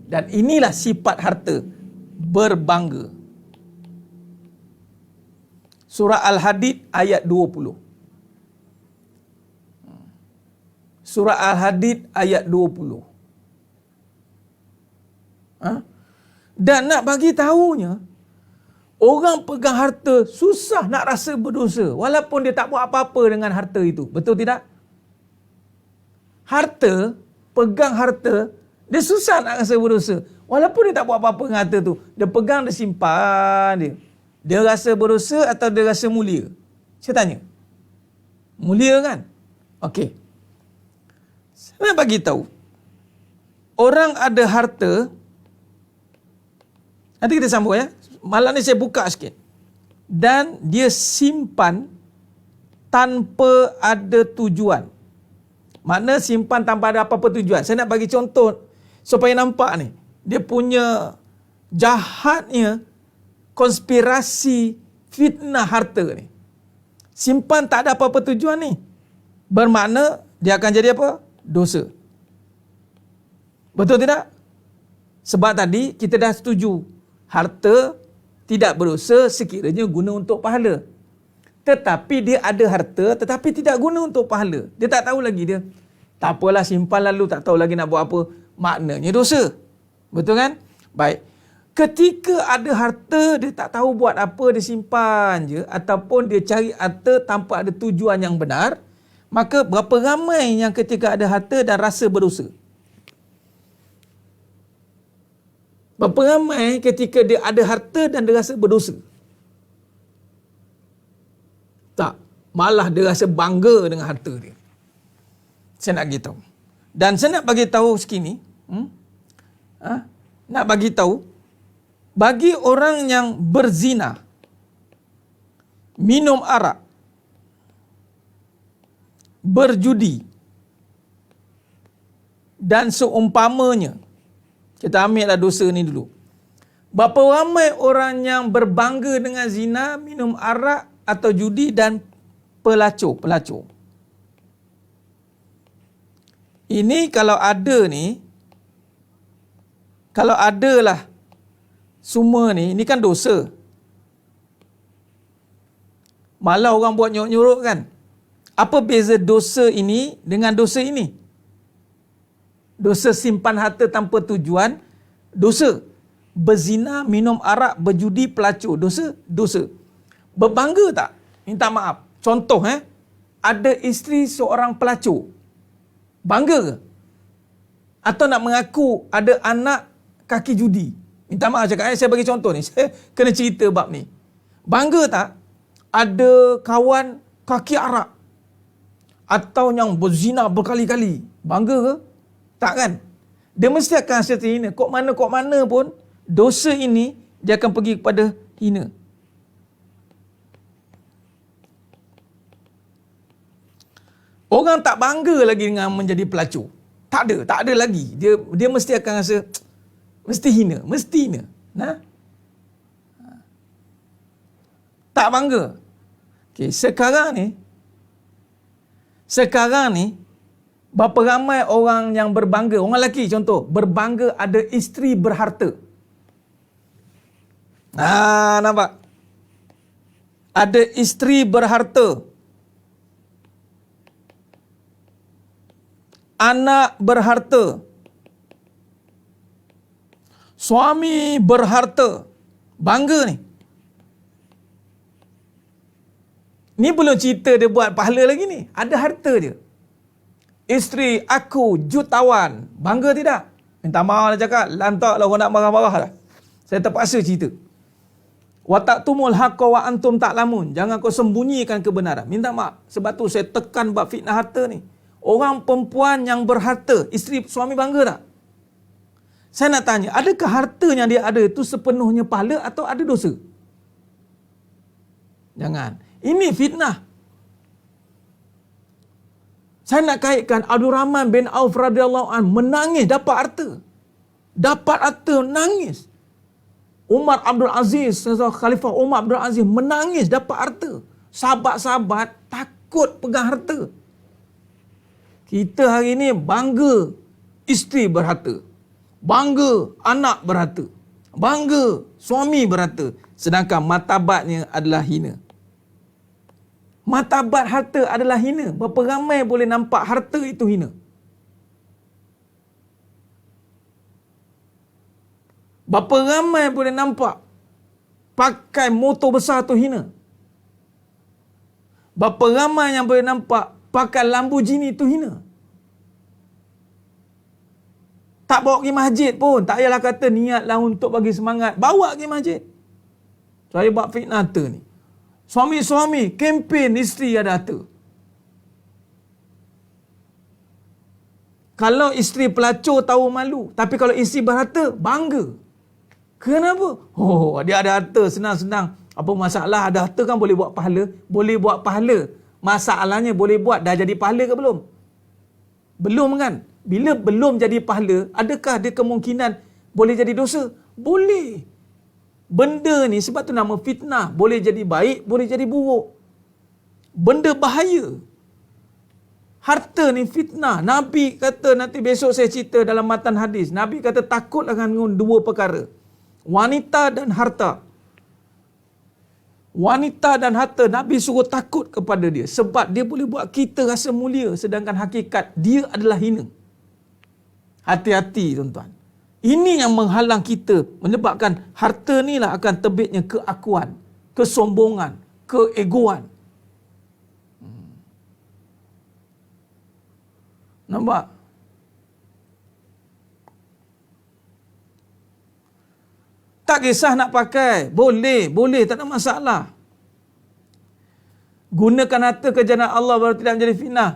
Dan inilah sifat harta, berbangga. Surah Al-Hadid ayat 20. Surah Al-Hadid ayat 20. Dan nak bagi tahunya, orang pegang harta susah nak rasa berdosa walaupun dia tak buat apa-apa dengan harta itu. Betul tidak? Harta, pegang harta, dia susah nak rasa berdosa. Walaupun dia tak buat apa-apa dengan harta tu. Dia pegang, dia simpan dia. Dia rasa berdosa atau dia rasa mulia? Saya tanya. Mulia kan? Okey. Saya nak bagi tahu. Orang ada harta, nanti kita sambung ya. Malam ni saya buka sikit. Dan dia simpan tanpa ada tujuan. Makna simpan tanpa ada apa-apa tujuan. Saya nak bagi contoh supaya nampak ni. Dia punya jahatnya konspirasi fitnah harta ni. Simpan tak ada apa-apa tujuan ni. Bermakna dia akan jadi apa? Dosa. Betul tidak? Sebab tadi kita dah setuju. harta tidak berdosa sekiranya guna untuk pahala. Tetapi dia ada harta tetapi tidak guna untuk pahala. Dia tak tahu lagi dia. Tak apalah, simpan lalu, tak tahu lagi nak buat apa. Maknanya dosa. Betul kan? Baik. Ketika ada harta, dia tak tahu buat apa, dia simpan je. Ataupun dia cari harta tanpa ada tujuan yang benar. Maka berapa ramai yang ketika ada harta dan rasa berdosa? Berapa ramai ketika dia ada harta dan dia rasa berdosa? Tak. Malah dia rasa bangga dengan harta dia. Saya nak bagi tahu. Dan saya nak bagi tahu sekini. Nak bagi tahu. Bagi orang yang berzina, minum arak, berjudi, dan seumpamanya. Kita ambillah dosa ni dulu. Berapa ramai orang yang berbangga dengan zina, minum arak atau judi dan pelacur. Ini kalau ada ni, kalau adalah semua ni kan dosa. Malah orang buat nyuruk-nyuruk kan. Apa beza dosa ini dengan dosa ini? Dosa simpan harta tanpa tujuan, dosa. Berzina, minum arak, berjudi, pelacur, dosa. Berbangga tak? Minta maaf. Contoh ada isteri seorang pelacur. Bangga ke? Atau nak mengaku ada anak kaki judi. Minta maaf cakap, saya bagi contoh ni. Saya kena cerita bab ni. Bangga tak? Ada kawan kaki arak. Atau yang berzina berkali-kali. Bangga ke? Tak kan? Dia mesti akan rasa terhina. Kok mana pun, dosa ini, dia akan pergi kepada hina. Orang tak bangga lagi dengan menjadi pelacur. Tak ada lagi. Dia mesti akan rasa, mesti hina. Nah? Tak bangga. Okay, sekarang ni, berapa ramai orang yang berbangga, orang lelaki contoh, berbangga ada isteri berharta. Nampak? Ada isteri berharta. Anak berharta. Suami berharta. Bangga ni. Ni belum cerita dia buat pahala lagi ni. Ada harta dia. Isteri aku jutawan. Bangga tidak? Minta maaf lah cakap. Lantaklah orang nak marah-marah lah. Saya terpaksa cerita. Wa taqtumul haqqa wa antum ta'lamun. Jangan kau sembunyikan kebenaran. Minta maaf. Sebab tu saya tekan bab fitnah harta ni. Orang perempuan yang berharta, isteri suami bangga tak? Saya nak tanya, adakah harta yang dia ada itu sepenuhnya pahala atau ada dosa? Jangan. Ini fitnah. Saya nak kaitkan Abdul Rahman bin Auf radhiyallahu an menangis dapat harta. Dapat harta nangis. Umar Abdul Aziz, Khalifah Umar Abdul Aziz menangis dapat harta. Sahabat-sahabat takut pegang harta. Kita hari ini bangga isteri berharta. Bangga anak berharta. Bangga suami berharta. Sedangkan martabatnya adalah hina. Martabat harta adalah hina. Berapa ramai boleh nampak harta itu hina? Berapa ramai boleh nampak pakai motor besar tu hina? Berapa ramai yang boleh nampak pakai Lamborghini tu hina? Tak bawa pergi masjid pun. Tak payahlah kata niatlah untuk bagi semangat. Bawa pergi masjid. Saya buat fitnah harta ni. Suami-suami, kempen isteri ada harta. Kalau isteri pelacur tahu malu. Tapi kalau isteri berharta, bangga. Kenapa? Oh, dia ada harta, senang-senang. Apa masalah? Ada harta kan boleh buat pahala? Boleh buat pahala. Masalahnya boleh buat, dah jadi pahala ke belum? Belum kan? Bila belum jadi pahala, adakah ada kemungkinan boleh jadi dosa? Boleh. Benda ni sebab tu nama fitnah. Boleh jadi baik, boleh jadi buruk. Benda bahaya. Harta ni fitnah. Nabi kata, nanti besok saya cerita dalam matan hadis. Nabi kata takutlah dengan dua perkara. Wanita dan harta. Wanita dan harta, Nabi suruh takut kepada dia. Sebab dia boleh buat kita rasa mulia, sedangkan hakikat dia adalah hina. Hati-hati tuan-tuan. Ini yang menghalang kita, menyebabkan harta ni lah akan terbitnya keakuan, kesombongan, keegoan. Nampak? Tak kisah nak pakai. Boleh. Tak ada masalah. Gunakan harta ke jalan Allah baru tidak menjadi fitnah.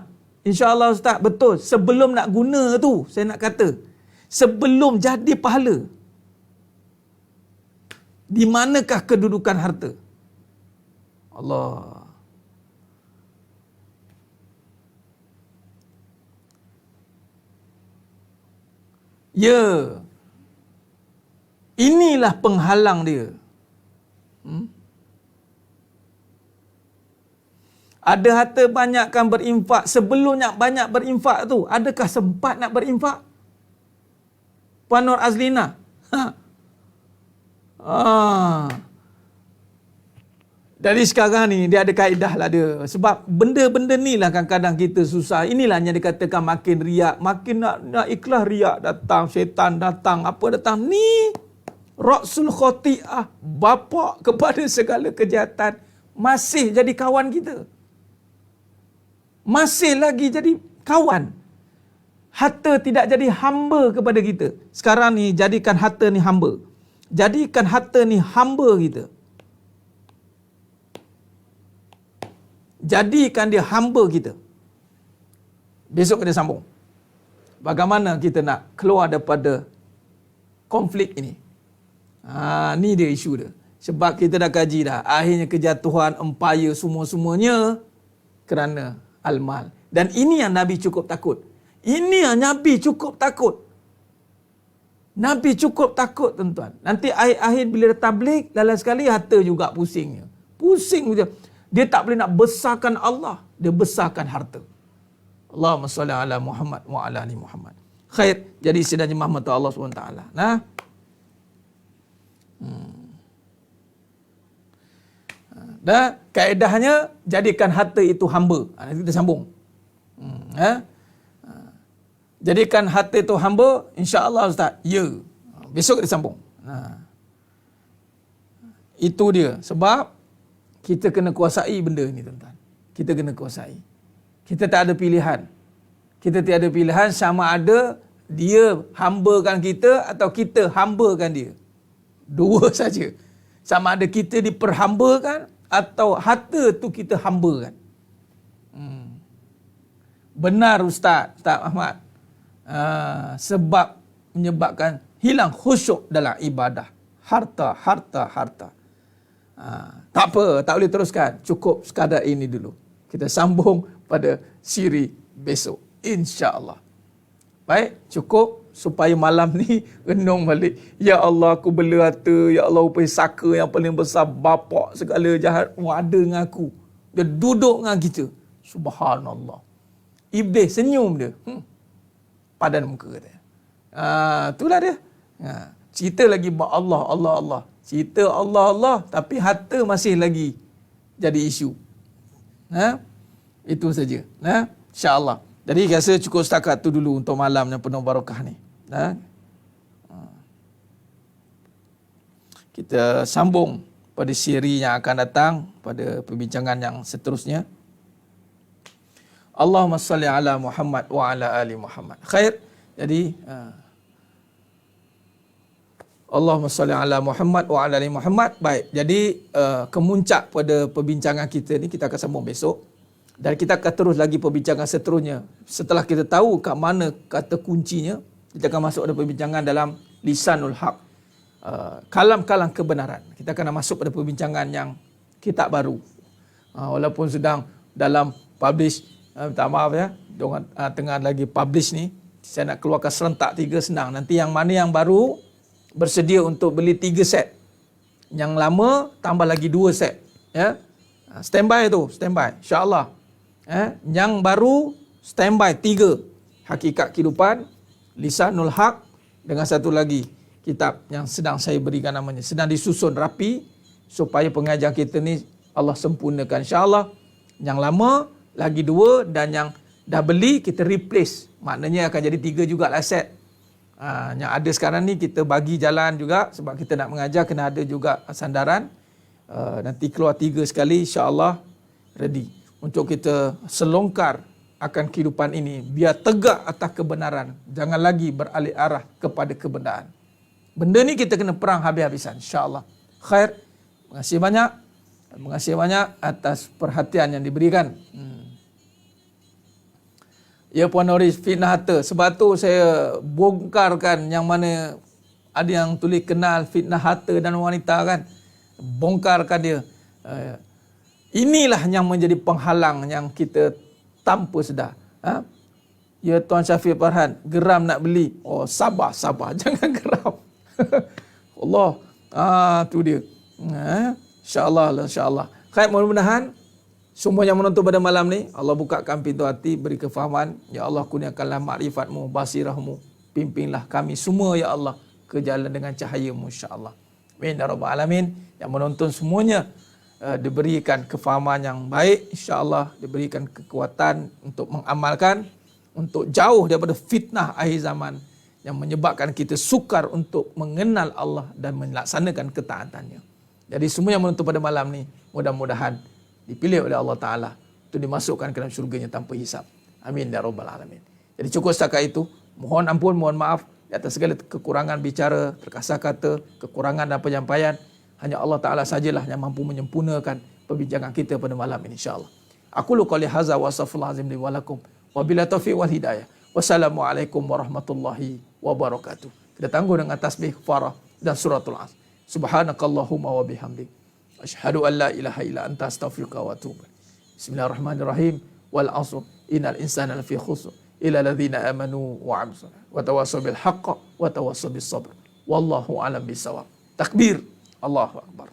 InsyaAllah Ustaz, betul. Sebelum nak guna tu, saya nak kata. Sebelum jadi pahala. Di manakah kedudukan harta? Allah. Ya. Inilah penghalang dia. Ada harta banyak kan berinfak. Sebelum nak banyak berinfak tu, adakah sempat nak berinfak? Puan Nur Azlina. Dari sekarang ni, dia ada kaedah lah dia. Sebab benda-benda ni lah kadang-kadang kita susah. Inilah yang dikatakan makin riak. Makin nak ikhlas riak datang. Syaitan datang. Apa datang? Ni Ra'sul Khoti'ah. Bapak kepada segala kejahatan. Masih jadi kawan kita. Masih lagi jadi kawan. Harta tidak jadi hamba kepada kita. Sekarang ni jadikan harta ni hamba. Jadikan harta ni hamba kita. Jadikan dia hamba kita. Besok kita sambung. Bagaimana kita nak keluar daripada konflik ini. Ni dia isu dia. Sebab kita dah kaji dah. Akhirnya kejatuhan, empire, semua-semuanya kerana al-mal. Dan ini yang Nabi cukup takut. Ini yang Nabi cukup takut. Nabi cukup takut tuan-tuan. Nanti akhir-akhir bila dia tabligh, lalas sekali harta juga pusingnya. Pusing dia. Dia tak boleh nak besarkan Allah. Dia besarkan harta. Allahumma salli ala Muhammad wa ala ali Muhammad. Khair. Jadi sidang jemaah mata Allah SWT. Nah. Dan kaedahnya jadikan harta itu hamba. Nanti kita sambung. Jadikan harta itu hamba, insya-Allah Ustaz. Ya. Besok kita sambung. Itu dia. Sebab kita kena kuasai benda ni tuan-tuan. Kita kena kuasai. Kita tak ada pilihan. Kita tiada pilihan sama ada dia hambakan kita atau kita hambakan dia. Dua saja. Sama ada kita diperhambakan atau harta tu kita hambakan. Benar Ustaz Ahmad. Sebab menyebabkan hilang khusyuk dalam ibadah. Harta. Tak apa, tak boleh teruskan. Cukup sekadar ini dulu. Kita sambung pada siri besok. InsyaAllah. Baik, cukup supaya malam ni renung balik. Ya Allah, aku bela harta. Ya Allah, upaya saka yang paling besar. Bapak segala jahat ada dengan aku. Dia duduk dengan kita. Subhanallah. Iblis senyum dia. Padan muka dia. Itulah dia. Cerita lagi Allah. Cerita Allah. Tapi harta masih lagi jadi isu. Itu saja. InsyaAllah. Jadi rasa cukup setakat tu dulu untuk malam yang penuh barakah ni. Kita sambung pada siri yang akan datang, pada perbincangan yang seterusnya. Allahumma salli ala Muhammad wa ala ali Muhammad. Khair. Jadi Allahumma salli ala Muhammad wa ala ali Muhammad. Baik. Jadi kemuncak pada perbincangan kita ni kita akan sambung besok. Dan kita akan terus lagi perbincangan seterusnya. Setelah kita tahu kat mana kata kuncinya, kita akan masuk pada perbincangan dalam lisanul haq. Kalam-kalam kebenaran. Kita akan masuk pada perbincangan yang kitab baru. Walaupun sedang dalam publish, minta maaf ya, diorang tengah lagi publish ni. Saya nak keluarkan serentak 3 senang. Nanti yang mana yang baru, bersedia untuk beli 3 set. Yang lama, tambah lagi 2 set. Ya. Standby tu, standby. InsyaAllah. Yang baru, standby 3. Hakikat kehidupan, lisanul haq, dengan satu lagi, kitab yang sedang saya berikan namanya. Sedang disusun rapi supaya pengajar kita ni Allah sempurnakan. InsyaAllah yang lama lagi 2 dan yang dah beli kita replace. Maknanya akan jadi 3 jugalah set. Yang ada sekarang ni kita bagi jalan juga sebab kita nak mengajar kena ada juga sandaran. Nanti keluar 3 sekali insyaAllah ready untuk kita selongkar akan kehidupan ini biar tegak atas kebenaran, jangan lagi beralih arah kepada kebenaran. Benda ni kita kena perang habis-habisan insyaAllah. Khair. Terima kasih banyak atas perhatian yang diberikan. Ya Puan Noris, fitnah harta. Sebab tu saya bongkarkan yang mana ada yang tulis kenal fitnah harta dan wanita kan. Bongkarkan dia. Inilah yang menjadi penghalang yang kita tanpa sedar. Ya Tuan Syafiq Farhan, geram nak beli. Oh sabar, jangan geram. Allah, tu dia. InsyaAllah. Khair, mudah-mudahan semua yang menonton pada malam ni Allah bukakan pintu hati, beri kefahaman. Ya Allah, kurniakanlah makrifat-Mu, basirah-Mu, pimpinlah kami semua ya Allah ke jalan dengan cahaya-Mu insya-Allah. Amin ya rabbal alamin. Yang menonton semuanya diberikan kefahaman yang baik insya-Allah, diberikan kekuatan untuk mengamalkan, untuk jauh daripada fitnah akhir zaman yang menyebabkan kita sukar untuk mengenal Allah dan melaksanakan ketaatannya. Jadi semua yang menonton pada malam ni mudah-mudahan dipilih oleh Allah Ta'ala untuk dimasukkan ke dalam syurganya tanpa hisap. Amin ya rabbal alamin. Jadi cukup setakat itu. Mohon ampun, mohon maaf di atas segala kekurangan bicara, terkasar kata, kekurangan dan penyampaian. Hanya Allah Ta'ala sajalah yang mampu menyempurnakan perbincangan kita pada malam ini insyaAllah. Aku lu qali haza wa astaghfirullah azim li wa lakum. Wa bila taufiq wal hidayah. Wassalamualaikum warahmatullahi wabarakatuh. Kita tangguh dengan tasbih farah dan suratul Asr. Subhanakallahumma wa bihamdik. Asyhadu an la ilaha illa anta astaghfiruka wa atubu. Bismillahirrahmanirrahim. Wal 'asr innal insana lafi khusr illa alladhina amanu wa 'amilus salihati wa tawassaw bil haqqi wa tawassaw bis sabr. Wallahu a'lam bissawab. Takbir. Allahu akbar.